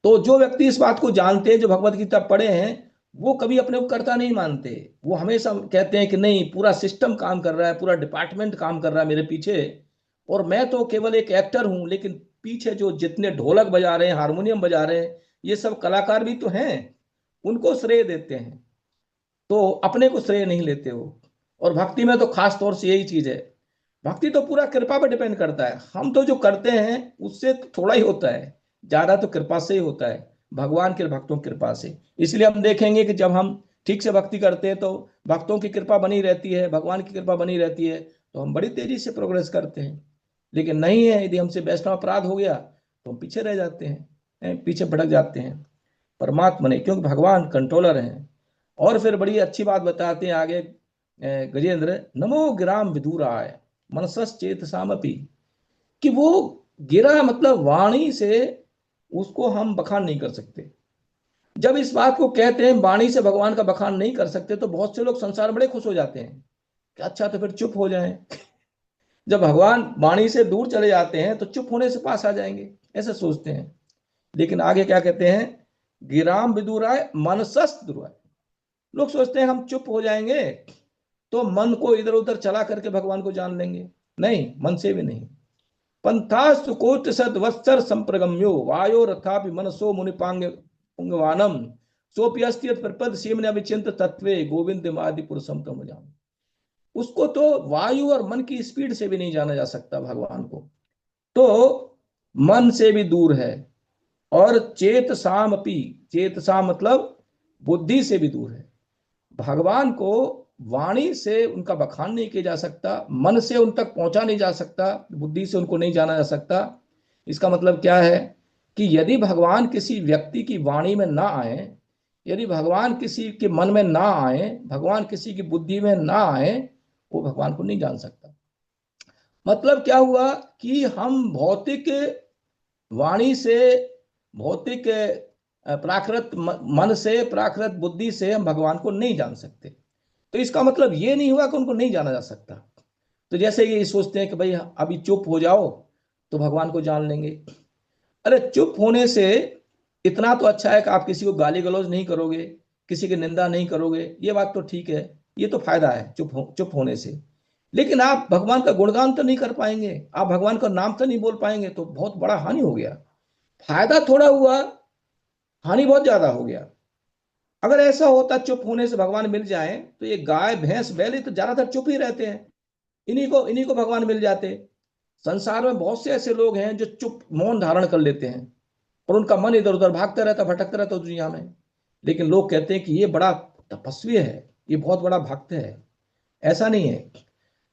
तो जो व्यक्ति इस बात को जानते हैं, जो भगवत गीता पढ़े हैं, वो कभी अपने को कर्ता नहीं मानते। वो हमेशा कहते हैं कि नहीं, पूरा सिस्टम काम कर रहा है, पूरा डिपार्टमेंट काम कर रहा है मेरे पीछे, और मैं तो केवल एक एक्टर हूं। लेकिन पीछे जो जितने ढोलक बजा रहे हैं, हारमोनियम बजा रहे हैं, ये सब कलाकार भी तो हैं, उनको श्रेय देते हैं। तो अपने को श्रेय नहीं लेते हो। और भक्ति में तो खास तौर से यही चीज है। भक्ति तो पूरा कृपा पर डिपेंड करता है। हम तो जो करते हैं उससे तो थोड़ा ही होता है, ज्यादा तो कृपा से ही होता है, भगवान के भक्तों की कृपा से। इसलिए हम देखेंगे कि जब हम ठीक से भक्ति करते हैं तो भक्तों की कृपा बनी रहती है, भगवान की कृपा बनी रहती है, तो हम बड़ी तेजी से प्रोग्रेस करते हैं। लेकिन नहीं है, यदि हमसे वैष्णव अपराध हो गया तो हम पीछे रह जाते हैं, पीछे भटक जाते हैं परमात्मा ने, क्योंकि भगवान कंट्रोलर हैं। और फिर बड़ी अच्छी बात बताते हैं आगे गजेंद्र, नमो गिराम विदुराय मनसस चेत सामपि, कि वो गिरा मतलब वाणी से उसको हम बखान नहीं कर सकते। जब इस बात को कहते हैं वाणी से भगवान का बखान नहीं कर सकते, तो बहुत से लोग संसार बड़े खुश हो जाते हैं कि अच्छा तो फिर चुप हो जाएं। जब भगवान वाणी से दूर चले जाते हैं तो चुप होने से पास आ जाएंगे, ऐसे सोचते हैं। लेकिन आगे क्या कहते हैं, गिराम विदुराय मनसस दुराय, लोग सोचते हैं हम चुप हो जाएंगे तो मन को इधर उधर चला करके भगवान को जान लेंगे। नहीं, मन से भी नहीं। पंथास्तु कोट सदवत्सर संप्रगम्यो वायो रथापि मनसो मुनिपांग पुंगवानम सोपि अस्ति प्रपद सीमने अविचिंत तत्वे गोविंद मादि पुरुषम तम जान। उसको तो वायु और मन की स्पीड से भी नहीं जाना जा सकता भगवान को। तो मन से भी दूर है। और चेत साम अपी, चेत साम मतलब बुद्धि से भी दूर है। भगवान को वाणी से उनका बखान नहीं किया जा सकता, मन से उन तक पहुंचा नहीं जा सकता, बुद्धि से उनको नहीं जाना जा सकता। इसका मतलब क्या है कि यदि भगवान किसी व्यक्ति की वाणी में ना आए, यदि भगवान किसी के मन में ना आए, भगवान किसी की बुद्धि में ना आए, वो भगवान को नहीं जान सकता। मतलब क्या हुआ कि हम भौतिक वाणी से, भौतिक प्राकृत मन से, प्राकृत बुद्धि से हम भगवान को नहीं जान सकते। तो इसका मतलब ये नहीं हुआ कि उनको नहीं जाना जा सकता। तो जैसे ये सोचते हैं कि भाई अभी चुप हो जाओ तो भगवान को जान लेंगे। अरे चुप होने से इतना तो अच्छा है कि आप किसी को गाली गलौज नहीं करोगे, किसी की निंदा नहीं करोगे, ये बात तो ठीक है, ये तो फायदा है चुप होने से। लेकिन आप भगवान का गुणगान तो नहीं कर पाएंगे, आप भगवान का नाम तो नहीं बोल पाएंगे, तो बहुत बड़ा हानि हो गया। फायदा थोड़ा हुआ, हानि बहुत ज्यादा हो गया। अगर ऐसा होता चुप होने से भगवान मिल जाए, तो ये गाय भैंस बैल तो ज्यादातर चुप ही रहते हैं, इन्हीं को भगवान मिल जाते। संसार में बहुत से ऐसे लोग हैं जो चुप मौन धारण कर लेते हैं और उनका मन इधर उधर भागता रहता, भटकता रहता दुनिया में। लेकिन लोग कहते हैं कि ये बड़ा तपस्वी है, ये बहुत बड़ा भक्त है। ऐसा नहीं है।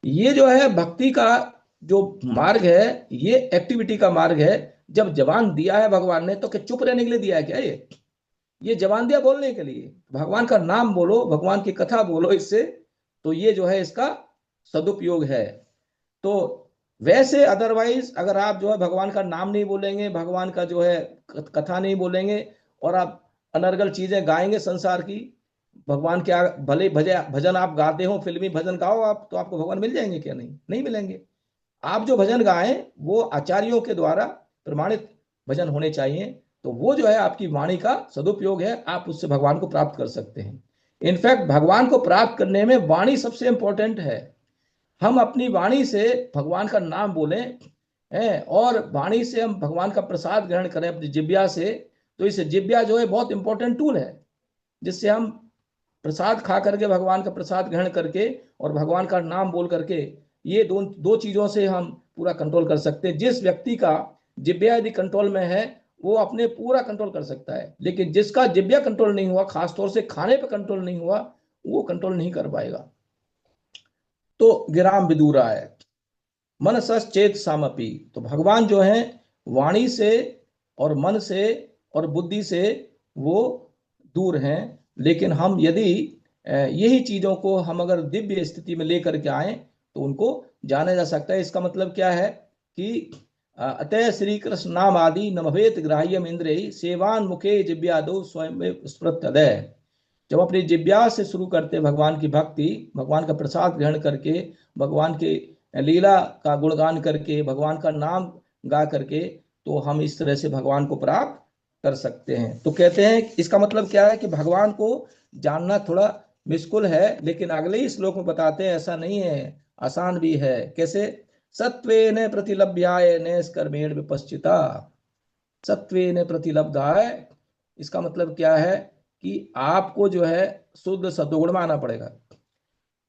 ये जो है भक्ति का जो मार्ग है, ये एक्टिविटी का मार्ग है। जब जवान दिया है भगवान ने, तो क्या चुप रहने के लिए दिया है क्या? ये जवान दिया बोलने के लिए, भगवान का नाम बोलो, भगवान की कथा बोलो इससे, तो ये जो है इसका सदुपयोग है। तो वैसे अदरवाइज अगर आप जो है भगवान का नाम नहीं बोलेंगे, भगवान का जो है कथा नहीं बोलेंगे, और आप अनर्गल चीजें गाएंगे संसार की, भगवान के भले भजन आप गाते हो, फिल्मी भजन गाओ आप, तो आपको भगवान मिल जाएंगे क्या? नहीं, नहीं मिलेंगे। आप जो भजन गाएं वो आचार्यों के द्वारा प्रमाणित भजन होने चाहिए, तो वो जो है आपकी वाणी का सदुपयोग है, आप उससे भगवान को प्राप्त कर सकते हैं। इनफैक्ट भगवान को प्राप्त करने में वाणी सबसे इंपॉर्टेंट है। हम अपनी वाणी से भगवान का नाम बोलें है, और वाणी से हम भगवान का प्रसाद ग्रहण करें अपनी जिब्या से, तो इस जिब्या जो है बहुत इंपॉर्टेंट टूल है, जिससे हम प्रसाद खा करके, भगवान का प्रसाद ग्रहण करके और भगवान का नाम बोल करके, ये दो दो चीजों से हम पूरा कंट्रोल कर सकते हैं। जिस व्यक्ति का जिब्या यदि कंट्रोल में है, वो अपने पूरा कंट्रोल कर सकता है। लेकिन जिसका जिब्या कंट्रोल नहीं हुआ, खासतौर से खाने पर कंट्रोल नहीं हुआ, वो कंट्रोल नहीं कर पाएगा। तो गिराम विदुरा है मन सचेत सामपी, तो भगवान जो है वाणी से और मन से और बुद्धि से वो दूर हैं। लेकिन हम यदि यही चीजों को हम अगर दिव्य स्थिति में लेकर के आए, तो उनको जाना जा सकता है। इसका मतलब क्या है कि अतः श्री कृष्ण नाम आदि नमवेत ग्राह्यम इंद्रे सेवान मुखे जिव्यादो स्वयं स्मृत्यदय। जब अपनी जिज्ञा से शुरू करते हैं भगवान की भक्ति, भगवान का प्रसाद ग्रहण करके, भगवान के लीला का गुणगान करके, भगवान का नाम गा करके, तो हम इस तरह से भगवान को प्राप्त कर सकते हैं। तो कहते हैं इसका मतलब क्या है कि भगवान को जानना थोड़ा मुश्किल है, लेकिन अगले ही श्लोक में बताते हैं ऐसा नहीं है, आसान भी है। कैसे? सत्वेन प्रतिलभ्याय नैष्कर्मेण विपश्चिता, सत्वेन प्रतिलब्धाय, इसका मतलब क्या है कि आपको जो है शुद्ध सत्वगुण में आना पड़ेगा।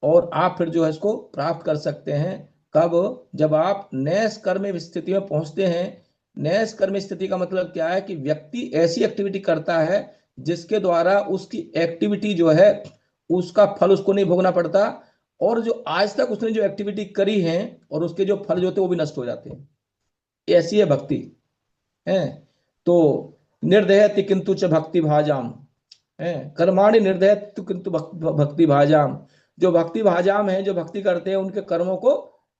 और आप फिर जो है इसको प्राप्त कर सकते हैं। कब? जब आप नैश कर्म स्थिति में पहुंचते हैं। नैश कर्म स्थिति का मतलब क्या है कि व्यक्ति ऐसी एक्टिविटी करता है जिसके द्वारा उसकी एक्टिविटी जो है उसका फल उसको नहीं भोगना पड़ता, और जो आज तक उसने जो एक्टिविटी करी है और उसके जो फल जो होते हैं वो भी नष्ट हो जाते हैं। ऐसी है भक्ति है। तो निर्दयति किंतु च भक्ति भाजाम है, कर्माणि निर्दयति किंतु भक्ति भाजाम। जो भक्ति भाजाम है, जो भक्ति करते हैं, उनके कर्मों को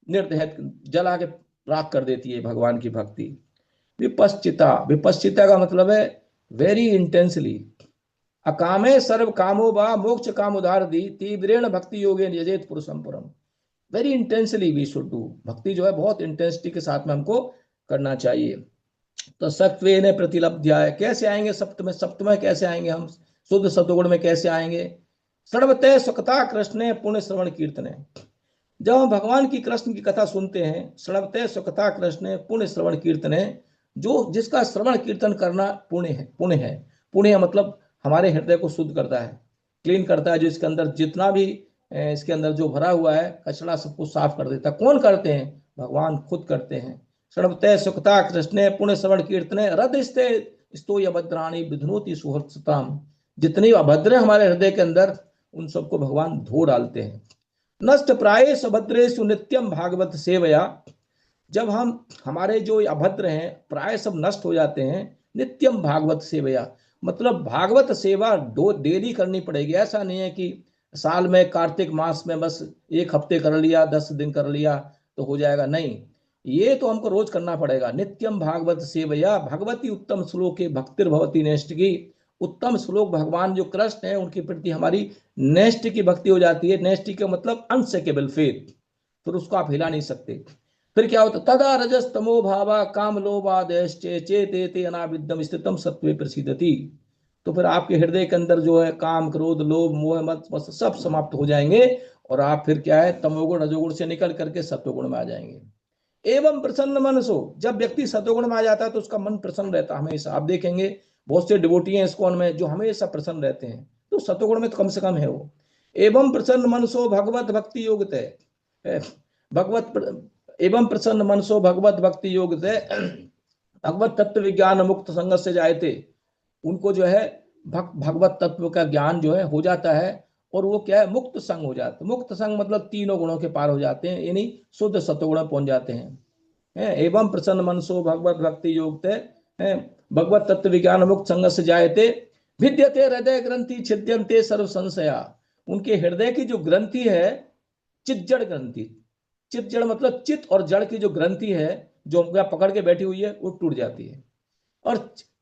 निर्दय जला के राख कर देती है भगवान की भक्ति। विपश्चिता, विपश्चिता का मतलब है वेरी इंटेंसली। अकामे सर्व कामो बा मोक्ष काम उदार दी तीव्रेण भक्ति योगे यजेत पुरुषम पुरम। Very intensely we should do. भक्ति जो है बहुत इंटेंसिटी के साथ में हमको करना चाहिए। तो सत्वे ने प्रतिलब्ध्याय, कैसे आएंगे सप्तम? सप्तम कैसे आएंगे हम? शुद्ध सतोगुण में कैसे आएंगे? सर्वतः सुखता कृष्ण पुण्य श्रवण कीर्तन। जब हम भगवान की कृष्ण की कथा सुनते हैं, सर्वतः सुखता कृष्ण पुण्य श्रवण कीर्तन, जो जिसका श्रवण कीर्तन करना पुण्य है। पुण्य है, पुण्य मतलब हमारे हृदय को शुद्ध करता है, क्लीन करता है। जो इसके अंदर जितना भी इसके अंदर जो भरा हुआ है कचरा सबको साफ कर देता है। कौन करते हैं? भगवान खुद करते हैं। सर्वतः सुखता कृष्ण पुण्य श्रवण कीर्तन हृदय स्तो अभद्राणी विधनोति सुहृत्सताम। जितनी अभद्र हमारे हृदय के अंदर, उन सबको भगवान धो डालते हैं। नष्ट प्रायेषु अभद्रेषु नित्यम भागवत सेवया। जब हम हमारे जो अभद्र हैं प्राय सब नष्ट हो जाते हैं, नित्यम भागवत सेवया मतलब भागवत सेवा डेली करनी पड़ेगी। ऐसा नहीं है कि साल में कार्तिक मास में बस एक हफ्ते कर लिया, 10 दिन कर लिया तो हो जाएगा, नहीं, ये तो हमको रोज करना पड़ेगा। नित्यम भागवत सेवया भगवती उत्तम श्लोके भक्तिर्भवती नेष्ट की। उत्तम श्लोक भगवान जो कृष्ण है उनके प्रति हमारी नेष्ट की भक्ति हो जाती है। नेष्ट के मतलब अनसेकेबल फेथ, फिर उसको आप हिला नहीं सकते। फिर क्या होता? तदा रजस तमो भावा काम लोभादेश्चे चेतेते अनाविद्यम स्थितम सत्वे प्रसिद्धति। तो फिर आपके हृदय के अंदर जो है काम क्रोध लोभ मोह मत सब समाप्त हो जाएंगे, और आप फिर क्या है तमोगुण रजोगुण से निकल करके सत्वगुण में आ जाएंगे। एवं प्रसन्न मनसो, जब व्यक्ति सत्वगुण में आ जाता है तो उसका मन प्रसन्न रहता है हमेशा। आप देखेंगे बहुत से डिवोटी हैं इस्कॉन में जो हमेशा प्रसन्न रहते हैं, तो सत्वगुण में तो कम से कम है वो। एवं प्रसन्न मनसो भगवत भक्ति योगते भगवत एवं प्रसन्न मनसो भगवत भक्ति योगते भगवत तत्व विज्ञान मुक्त संगत से जाए थे। उनको जो है भगवत तत्व का ज्ञान जो है हो जाता है, और वो क्या है मुक्त संग हो जाते हैं। मुक्त संग मतलब तीनों गुणों के पार हो जाते हैं, यानी शुद्ध सत्वगुण पहुंच जाते हैं। एवं प्रसन्न मनसो भगवत भक्ति योगते भगवत तत्व विज्ञान मुक्त संग से जायते भिद्यते हृदय ग्रंथि छिद्यंते सर्व संशया। उनके हृदय की जो ग्रंथि है चिज्जड़ ग्रंथि, चित जड़ मतलब चित और जड़ की जो ग्रंथि है जो पकड़ के बैठी हुई है वो टूट जाती है। और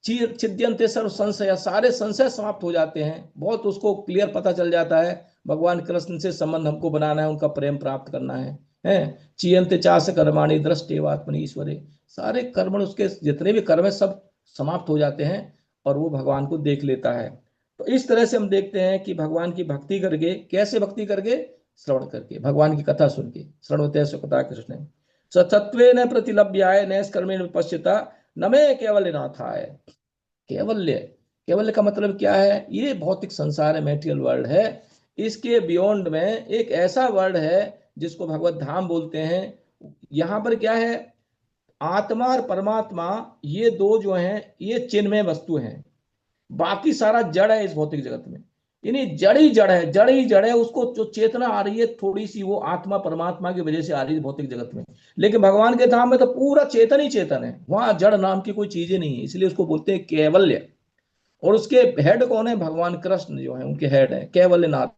छिद्यंते सर्व संशय, सारे संशय समाप्त हो जाते हैं। बहुत उसको क्लियर पता चल जाता है भगवान कृष्ण से संबंध हमको बनाना है, उनका प्रेम प्राप्त करना है। चियंते चास कर्माणि दृष्टेवात्मनि ईश्वरे। सारे कर्म उसके जितने भी कर्म है सब समाप्त हो जाते हैं और वो भगवान को देख लेता है। तो इस तरह से हम देखते हैं कि भगवान की भक्ति करके, कैसे भक्ति करके? श्रवण करके, भगवान की कथा सुन के। श्रवणते सुखता कृष्ण सत्वे न प्रतिलभ्याय नैष्कर्मेण विपश्चिता न मे केवल्य नाथाय। केवल्य, केवल्य का मतलब क्या है? ये भौतिक संसार है, मेटेरियल वर्ल्ड है। इसके बियॉन्ड में एक ऐसा वर्ल्ड है जिसको भगवत धाम बोलते हैं। यहाँ पर क्या है? आत्मा और परमात्मा ये दो जो हैं ये चिन्मय वस्तु हैं, बाकी सारा जड़ है इस भौतिक जगत में। यानी जड़ ही जड़ है, जड़ ही जड़ है। उसको जो चेतना आ रही है थोड़ी सी वो आत्मा परमात्मा की वजह से आ रही है भौतिक जगत में, लेकिन भगवान के धाम में तो पूरा चेतन ही चेतन है, वहां जड़ नाम की कोई चीजें नहीं है। इसलिए उसको बोलते हैं कैवल्य। और उसके हेड कौन है? भगवान कृष्ण जो है उनके हेड है, कैवल्य नाथ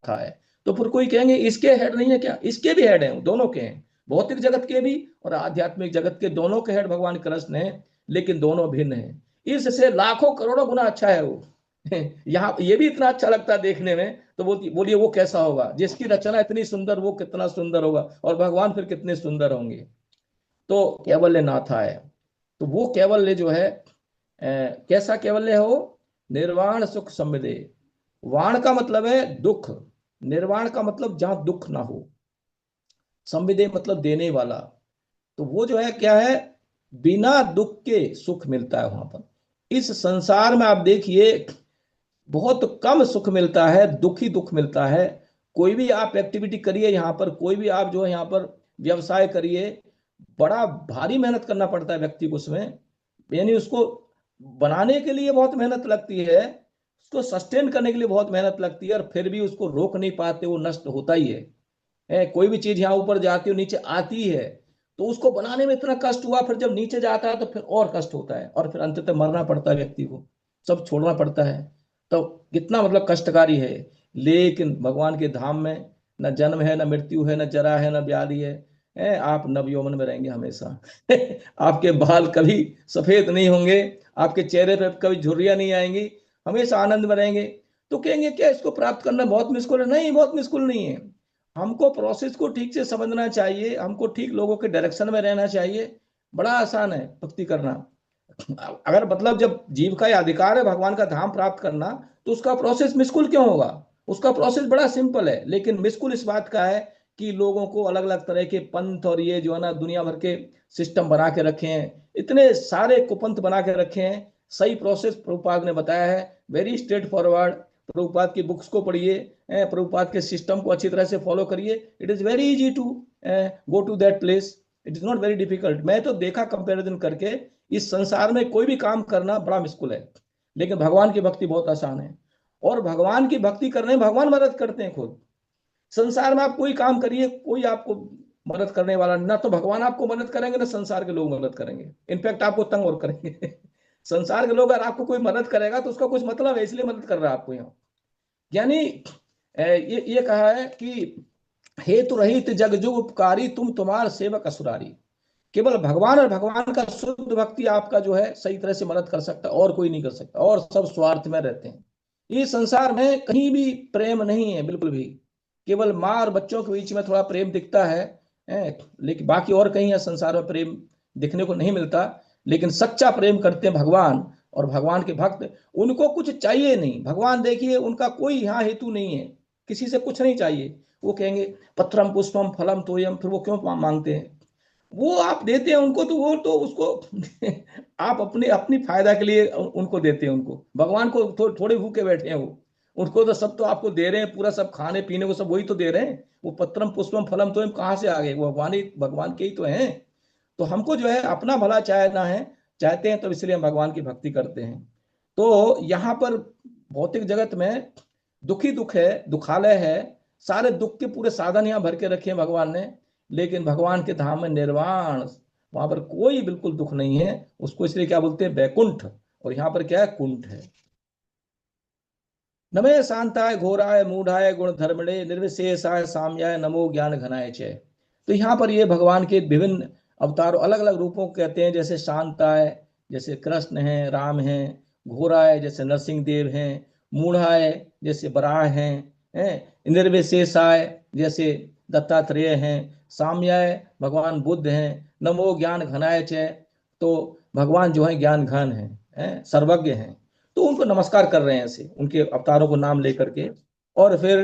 है। तो फिर कोई कहेंगे इसके हेड नहीं है क्या? इसके भी हेड है, दोनों के हैं, भौतिक जगत के भी और आध्यात्मिक जगत के, दोनों के हेड भगवान कृष्ण है, लेकिन दोनों भिन्न है। इससे लाखों करोड़ों गुना अच्छा है वो। यहाँ ये भी इतना अच्छा लगता है देखने में, तो बोलिए वो कैसा होगा? जिसकी रचना इतनी सुंदर वो कितना सुंदर होगा, और भगवान फिर कितने सुंदर होंगे। तो कैवल्य नाथा है। तो वो कैवल्य जो है कैसा कैवल्य है वो? निर्वाण सुख संविदे। वाण का मतलब है दुख, निर्वाण का मतलब जहां दुख ना हो, संविदे मतलब देने वाला। तो वो जो है क्या है? बिना दुख के सुख मिलता है वहां पर। इस संसार में आप देखिए बहुत कम सुख मिलता है, दुख ही दुख मिलता है। कोई भी आप एक्टिविटी करिए, यहाँ पर कोई भी आप जो है यहाँ पर व्यवसाय करिए, बड़ा भारी मेहनत करना पड़ता है व्यक्ति को उसमें, यानी उसको बनाने के लिए बहुत मेहनत लगती है, उसको सस्टेन करने के लिए बहुत मेहनत लगती है, और फिर भी उसको रोक नहीं पाते, वो नष्ट होता ही है। कोई भी चीज यहाँ ऊपर जाती है नीचे आती है, तो उसको बनाने में इतना कष्ट हुआ, फिर जब नीचे जाता है तो फिर और कष्ट होता है, और फिर अंततः मरना पड़ता है व्यक्ति को, सब छोड़ना पड़ता है। तो कितना मतलब कष्टकारी है। लेकिन भगवान के धाम में न जन्म है, न मृत्यु है, न जरा है, न व्याधि है, आप नवयौवन में रहेंगे हमेशा। आपके बाल कभी सफेद नहीं होंगे, आपके चेहरे पे कभी झुर्रियां नहीं आएंगी, हमेशा आनंद में रहेंगे। तो कहेंगे क्या इसको प्राप्त करना बहुत मुश्किल है? नहीं, बहुत मुश्किल नहीं है। हमको प्रोसेस को ठीक से समझना चाहिए, हमको ठीक लोगों के डायरेक्शन में रहना चाहिए। बड़ा आसान है भक्ति करना। अगर मतलब जब जीव का ये अधिकार है भगवान का धाम प्राप्त करना, तो उसका प्रोसेस मुश्किल क्यों होगा? उसका प्रोसेस बड़ा सिंपल है, लेकिन मुश्किल इस बात का है कि लोगों को अलग अलग तरह के पंथ और ये जो है ना दुनिया भर के सिस्टम बना के रखे हैं, इतने सारे कुपंथ बना के रखे हैं। सही प्रोसेस प्रभुपाद ने बताया है, वेरी स्ट्रेट फॉरवर्ड। प्रभुपाद की बुक्स को पढ़िए, प्रभुपाद के सिस्टम को अच्छी तरह से फॉलो करिए। It is very easy to go to that place, it is not very difficult. मैं तो देखा कंपैरिजन करके, इस संसार में कोई भी काम करना बड़ा मुश्किल है, लेकिन भगवान की भक्ति बहुत आसान है। और भगवान की भक्ति करने में भगवान मदद करते हैं खुद। संसार में आप कोई काम करिए, कोई आपको मदद करने वाला, ना तो भगवान आपको मदद करेंगे ना संसार के लोग मदद करेंगे, इनफैक्ट आपको तंग और करेंगे। संसार के लोग अगर आपको कोई मदद करेगा तो उसका कुछ मतलब है, इसलिए मदद कर रहा है आपको यहाँ। यानी ये कहा है कि हेतु रहित जग जुग उपकारी, तुम तुम्हार सेवक असुरारी। केवल भगवान और भगवान का शुद्ध भक्ति आपका जो है सही तरह से मदद कर सकता है, और कोई नहीं कर सकता, और सब स्वार्थ में रहते हैं। इस संसार में कहीं भी प्रेम नहीं है, बिल्कुल भी। केवल माँ और बच्चों के बीच में थोड़ा प्रेम दिखता है, लेकिन बाकी और कहीं संसार में प्रेम दिखने को नहीं मिलता। लेकिन सच्चा प्रेम करते हैं भगवान, और भगवान के भक्त, उनको कुछ चाहिए नहीं। भगवान देखिए, उनका कोई यहाँ हेतु नहीं है, किसी से कुछ नहीं चाहिए। वो कहेंगे पत्रम पुष्पम फलम तोयम, फिर वो क्यों मांगते हैं? वो आप देते हैं उनको, तो वो तो उसको आप अपने अपनी फायदा के लिए उनको देते हैं। उनको, भगवान को थोड़े भूखे बैठे हैं वो, उनको तो सब तो आपको दे रहे हैं, पूरा सब खाने पीने को सब वही तो दे रहे हैं। वो पत्रम पुष्पम फलम तो कहाँ से आ गए? वो भगवान के ही तो हैं। तो हमको जो है अपना भला चाहना है, चाहते हैं, तो इसलिए हम भगवान की भक्ति करते हैं। तो यहाँ पर भौतिक जगत में दुखी दुख है, दुखालय है, सारे दुख के पूरे साधन यहाँ भर के रखे हैं भगवान ने। लेकिन भगवान के धाम में निर्वाण, वहां पर कोई बिल्कुल दुख नहीं है। उसको इसलिए क्या बोलते हैं? बैकुंठ। और यहाँ पर क्या है? कुंठ है। नमे शांताय घोराय मूढ़ाय गुण धर्मणे निर्विशेषाय साम्याय नमो ज्ञान घनाय च। तो यहाँ पर ये भगवान के विभिन्न अवतारों, अलग अलग रूपों को कहते हैं। जैसे शांताय जैसे कृष्ण हैं, राम हैं। घोराय जैसे नरसिंह देव हैं। मूढ़ाय जैसे बराह हैं। निर्विशेषाय जैसे दत्तात्रेय हैं। साम्याय भगवान बुद्ध हैं। नमो ज्ञान घनाय च, तो भगवान जो है ज्ञान घन है, सर्वज्ञ हैं। तो उनको नमस्कार कर रहे हैं ऐसे, उनके अवतारों को नाम लेकर के। और फिर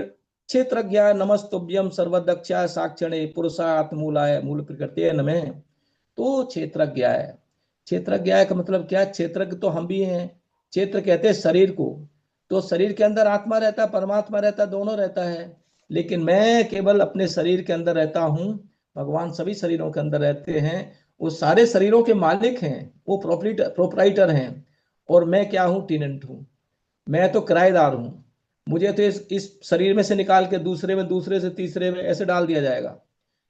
क्षेत्रज्ञ नमस्तुभ्यम सर्वदक्षा साक्षणे पुरुषात्मूलाय मूल प्रकृति नमः। तो क्षेत्रज्ञ है। क्षेत्रज्ञ का मतलब क्या? क्षेत्रज्ञ तो हम भी हैं। क्षेत्र कहते हैं शरीर को। तो शरीर के अंदर आत्मा रहता है, परमात्मा रहता है, दोनों रहता है। लेकिन मैं केवल अपने शरीर के अंदर रहता हूँ, भगवान सभी शरीरों के अंदर रहते हैं। वो सारे शरीरों के मालिक हैं, वो प्रोपराइटर हैं। और मैं क्या हूँ? टीनेंट हूँ। मैं तो किराएदार हूँ। मुझे तो इस शरीर में से निकाल के दूसरे में, दूसरे से तीसरे में ऐसे डाल दिया जाएगा।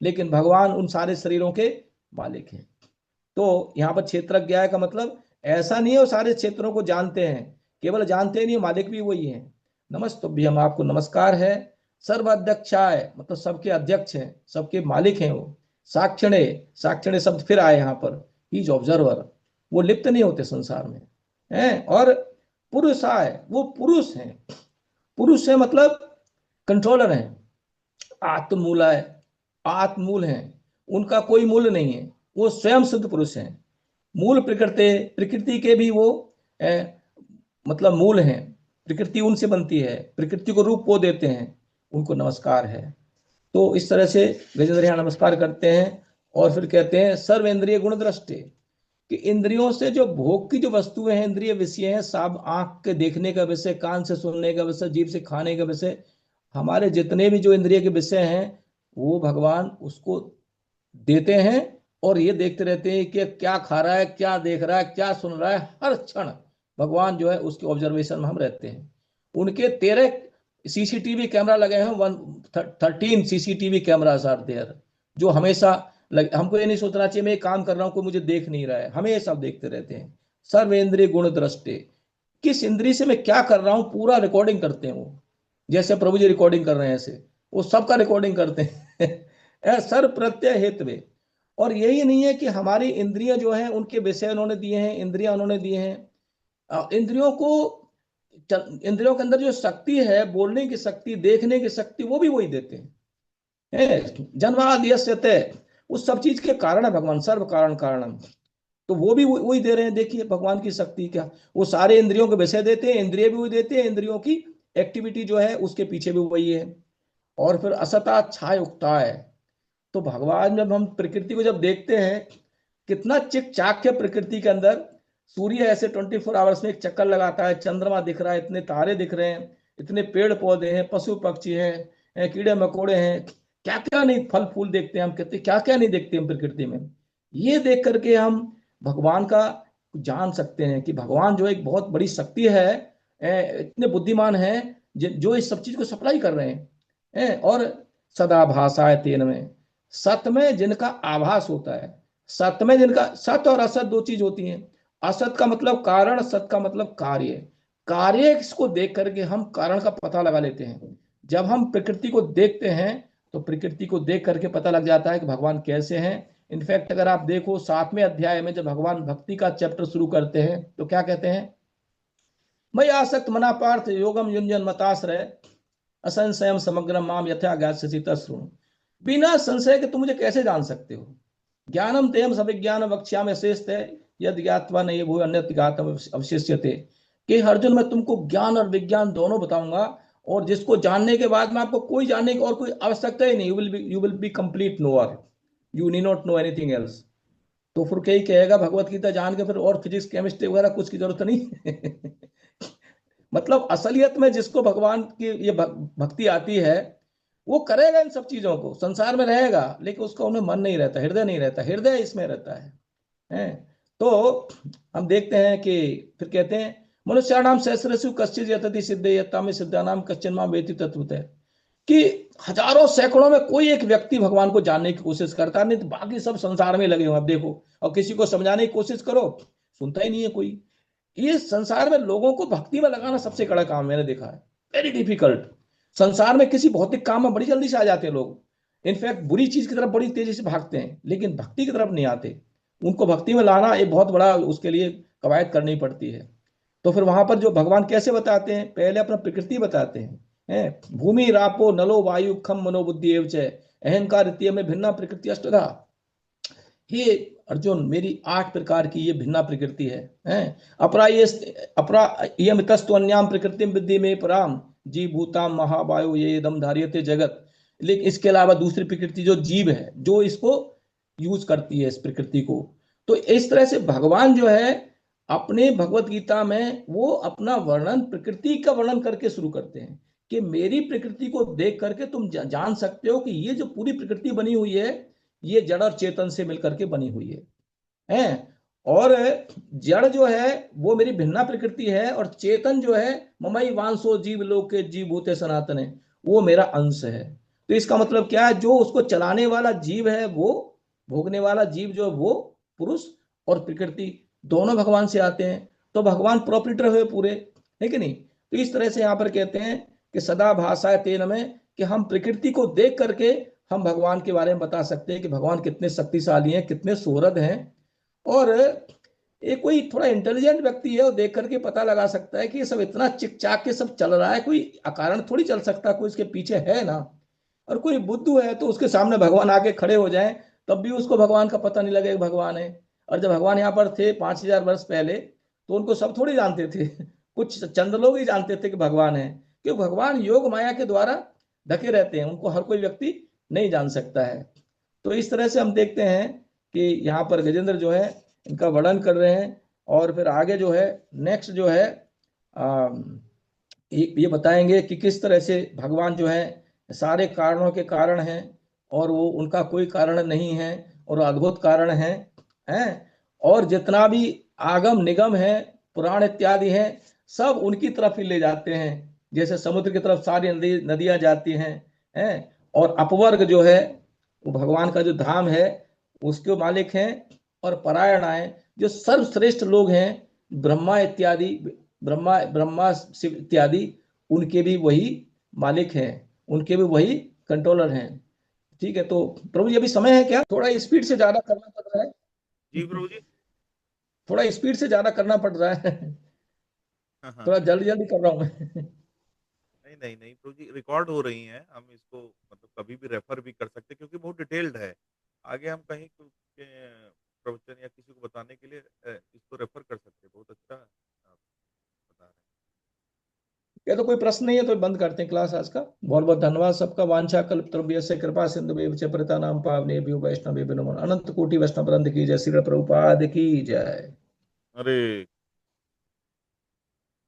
लेकिन भगवान उन सारे शरीरों के मालिक हैं। तो यहाँ पर क्षेत्रज्ञ का मतलब ऐसा नहीं है वो सारे क्षेत्रों को जानते हैं, केवल जानते नहीं, मालिक भी वही है। नमस्तुभ्यम, आपको नमस्कार है। सर्व अध्यक्षाय मतलब सबके अध्यक्ष हैं, सबके मालिक हैं वो। साक्षणे, साक्षणे शब्द फिर आए यहाँ पर। इज ऑब्जर्वर, वो लिप्त नहीं होते संसार में हैं। और पुरुषाय, वो पुरुष हैं। पुरुष है मतलब कंट्रोलर हैं। आत्मूलाय, आत्मूल हैं, उनका कोई मूल नहीं है, वो स्वयं सिद्ध पुरुष हैं। मूल प्रकृति, प्रकृति के भी वो मतलब मूल हैं। प्रकृति उनसे बनती है, प्रकृति को रूप वो देते हैं, उनको नमस्कार है। तो इस तरह से गजेंद्र यहाँ नमस्कार करते हैं। और फिर कहते हैं सर्वेंद्रिय गुण दृष्टि, कि इंद्रियों से जो भोग की जो वस्तुएं हैं, इंद्रिय विषय हैं, सब आंख के देखने का विषय, कान से सुनने का विषय, जीभ से खाने का विषय, हमारे जितने भी जो इंद्रिय के विषय हैं वो भगवान उसको देते हैं, और ये देखते रहते हैं कि क्या खा रहा है, क्या देख रहा है, क्या सुन रहा है, हर क्षण भगवान जो है उसके ऑब्जर्वेशन में हम रहते हैं। उनके 13 सीसीटीवी कैमरा लगे हैं, 13 सीसीटीवी कैमरास आर देयर, जो हमेशा हमको ये नहीं सोचना चाहिए मैं काम कर रहा हूँ कोई मुझे देख नहीं रहा है, हमेशा देखते रहते हैं। सर्वेंद्रिय गुण दृष्टि, किस इंद्री से मैं क्या कर रहा हूँ पूरा रिकॉर्डिंग करते हैं वो, जैसे प्रभु जी रिकॉर्डिंग कर रहे हैं ऐसे वो सबका रिकॉर्डिंग करते हैं सर प्रत्यय हित में। और यही नहीं है कि हमारी इंद्रियां जो हैं उनके विषय उन्होंने दिए हैं, इंद्रियां उन्होंने दिए हैं, इंद्रियों को, इंद्रियों के अंदर जो शक्ति है, बोलने की शक्ति, देखने की शक्ति, वो भी वही देते हैं। जन्माद्यस्यते, उस सब चीज के कारण है भगवान, सर्व कारण कारणम, तो वो भी वही दे रहे हैं। देखिए भगवान की शक्ति क्या, वो सारे इंद्रियों के विषय देते हैं, इंद्रिय भी वही देते हैं, इंद्रियों की एक्टिविटी जो है उसके पीछे भी वही है। और फिर असता छाय उगता है, तो भगवान जब हम प्रकृति को जब देखते हैं, कितना चिक चाक है प्रकृति के अंदर। सूर्य ऐसे 24 आवर्स में एक चक्कर लगाता है, चंद्रमा दिख रहा है, इतने तारे दिख रहे हैं, इतने पेड़ पौधे हैं, पशु पक्षी हैं, कीड़े मकोड़े हैं, क्या क्या नहीं, फल फूल देखते हैं हम, कितने क्या क्या नहीं देखते हम प्रकृति में। ये देख करके हम भगवान का जान सकते हैं कि भगवान जो एक बहुत बड़ी शक्ति है, इतने बुद्धिमान है, जो इस सब चीज को सप्लाई कर रहे हैं। और सदा भाषा है तेन में, सत में जिनका आभास होता है, सत में जिनका, सत और असत दो चीज होती हैं। असत का मतलब कारण, सत का मतलब कार्य। कार्य इसको देख करके हम कारण का पता लगा लेते हैं। जब हम प्रकृति को देखते हैं तो प्रकृति को देख करके पता लग जाता है कि भगवान कैसे हैं। इनफैक्ट अगर आप देखो 7वें अध्याय में जब भगवान भक्ति का चैप्टर शुरू करते हैं तो क्या कहते हैं, मई आसक्त मना पार्थ योगम युंजन मताश्रय असंशयम समग्र माम यथा ज्ञास्यसि तस्रुण, बिना संशय के तुम मुझे कैसे जान सकते हो, ज्ञानम तेम सविज्ञान वक्ष्यामि शेषते यद ज्ञात्वा न भू अन्य ज्ञातम अवशिष्यते, कि अर्जुन मैं तुमको ज्ञान और विज्ञान दोनों बताऊंगा, और जिसको जानने के बाद में आपको कोई जानने की और कोई आवश्यकता ही नहीं, you will be complete knower, you knee not know anything else. तो फिर कई कहेगा भगवत गीता जान के फिर और फिजिक्स केमिस्ट्री वगैरह कुछ की जरूरत नहीं मतलब असलियत में जिसको भगवान की ये भक्ति आती है वो करेगा इन सब चीजों को, संसार में रहेगा, लेकिन उसका उन्हें मन नहीं रहता, हृदय नहीं रहता, हृदय इसमें रहता है। तो हम देखते हैं कि फिर कहते हैं मनुष्याणाम सहस्रसु कश्चित् यतति सिद्धे यत्ता में सिद्धानाम कश्चन मां वेति तत्वतः, कि हजारों सैकड़ों में कोई एक व्यक्ति भगवान को जानने की कोशिश करता, नहीं तो बाकी सब संसार में लगे हुए। अब देखो, और किसी को समझाने की कोशिश करो सुनता ही नहीं है कोई। ये संसार में लोगों को भक्ति में लगाना सबसे कड़ा काम मैंने देखा है, वेरी डिफिकल्ट। संसार में किसी भौतिक काम में बड़ी जल्दी से आ जाते हैं लोग, इनफैक्ट बुरी चीज की तरफ बड़ी तेजी से भागते हैं, लेकिन भक्ति की तरफ नहीं आते। उनको भक्ति में लाना एक बहुत बड़ा उसके लिए कवायद करनी पड़ती है। तो फिर वहां पर जो भगवान कैसे बताते हैं, पहले अपना प्रकृति बताते हैं, भूमि रापो नलो वायु खम मनोबुद्धि एवं अहंकार में भिन्ना प्रकृति अष्टधा, हे अर्जुन मेरी 8 प्रकार की ये भिन्ना प्रकृति है। अपरा ये अपरा यमितस्तु अन्याम प्रकृति विद्धि में पराम जी भूताम महावायु ये दम धारियते जगत, लेकिन इसके अलावा दूसरी प्रकृति जो जीव है जो इसको यूज करती है इस प्रकृति को। तो इस तरह से भगवान जो है अपने भगवत गीता में वो अपना वर्णन प्रकृति का वर्णन करके शुरू करते हैं कि मेरी प्रकृति को देख करके तुम जान सकते हो कि ये जो पूरी प्रकृति बनी हुई है ये जड़ और चेतन से मिलकर के बनी हुई है। और जड़ जो है वो मेरी भिन्ना प्रकृति है, और चेतन जो है ममई वांसो जीव लोक के जीव भूते सनातन है, वो मेरा अंश है। तो इसका मतलब क्या है, जो उसको चलाने वाला जीव है वो, भोगने वाला जीव जो है वो पुरुष, और प्रकृति दोनों भगवान से आते हैं। तो भगवान प्रोपरेटर हुए पूरे, है कि नहीं। तो इस तरह से यहाँ पर कहते हैं कि सदा भाषा है तेन में, कि हम प्रकृति को देख करके हम भगवान के बारे में बता सकते हैं कि भगवान कितने शक्तिशाली हैं, कितने सुहृद हैं। और एक कोई थोड़ा इंटेलिजेंट व्यक्ति है वो देख करके पता लगा सकता है कि ये सब इतना चिकचाक के सब चल रहा है, कोई अकारण थोड़ी चल सकता, कोई इसके पीछे है ना। और कोई बुद्धू है तो उसके सामने भगवान आके खड़े हो जाए तब भी उसको भगवान का पता नहीं लगेगा भगवान है। और जब भगवान यहाँ पर थे 5000 वर्ष पहले तो उनको सब थोड़ी जानते थे कुछ चंद लोग ही जानते थे कि भगवान है, क्योंकि भगवान योग माया के द्वारा ढके रहते हैं, उनको हर कोई व्यक्ति नहीं जान सकता है। तो इस तरह से हम देखते हैं कि यहाँ पर गजेंद्र जो है इनका वर्णन कर रहे हैं। और फिर आगे जो है नेक्स्ट जो है ये बताएंगे कि किस तरह से भगवान जो है सारे कारणों के कारण हैं, और वो उनका कोई कारण नहीं है, और अद्भुत कारण हैं। और जितना भी आगम निगम है, पुराण इत्यादि हैं, सब उनकी तरफ ही ले जाते हैं। जैसे समुद्र की तरफ सारी नदियां जाती हैं। और अपवर्ग जो है, वो भगवान का जो धाम है, उसके मालिक हैं। और परायण आए जो सर्वश्रेष्ठ लोग हैं, ब्रह्मा इत्यादि, ब्रह्मा शिव इत्यादि, उनके भी वही मालिक हैं, उनके भी वही कंट्रोलर हैं। ठीक है, तो प्रभु जी अभी समय है क्या? थोड़ा स्पीड से ज्यादा करना पड़ रहा
जी
है।
प्रभु जी।
थोड़ा स्पीड से ज्यादा करना पड़ रहा है।
हाँ हाँ।
थोड़ा जल्दी जल्दी कर रहा हूँ मैं।
नहीं नहीं नहीं प्रभु जी, रिकॉर्ड हो रही हैं, हम इसको मतलब कभी भी रेफर भी कर सकते हैं क्योंकि बहुत डिटेल्ड है। आगे हम कहीं के प्रवचन या किसी को बताने के लिए इसको रेफर कर सकते हैं। बहुत अच्छा आप बता रहे
क्या तो कोई प्रश्न नहीं है तो बंद करते हैं क्लास आज का। बहुत बहुत धन्यवाद सबका। वांछा कल्पतरुभ्यस्य कृपा सिंधु प्रता नाम पावने वैष्णव नमो अनंत कोटि वैष्णव वृंद की जय। श्री प्रभुपाद की जय।
हैं। अरे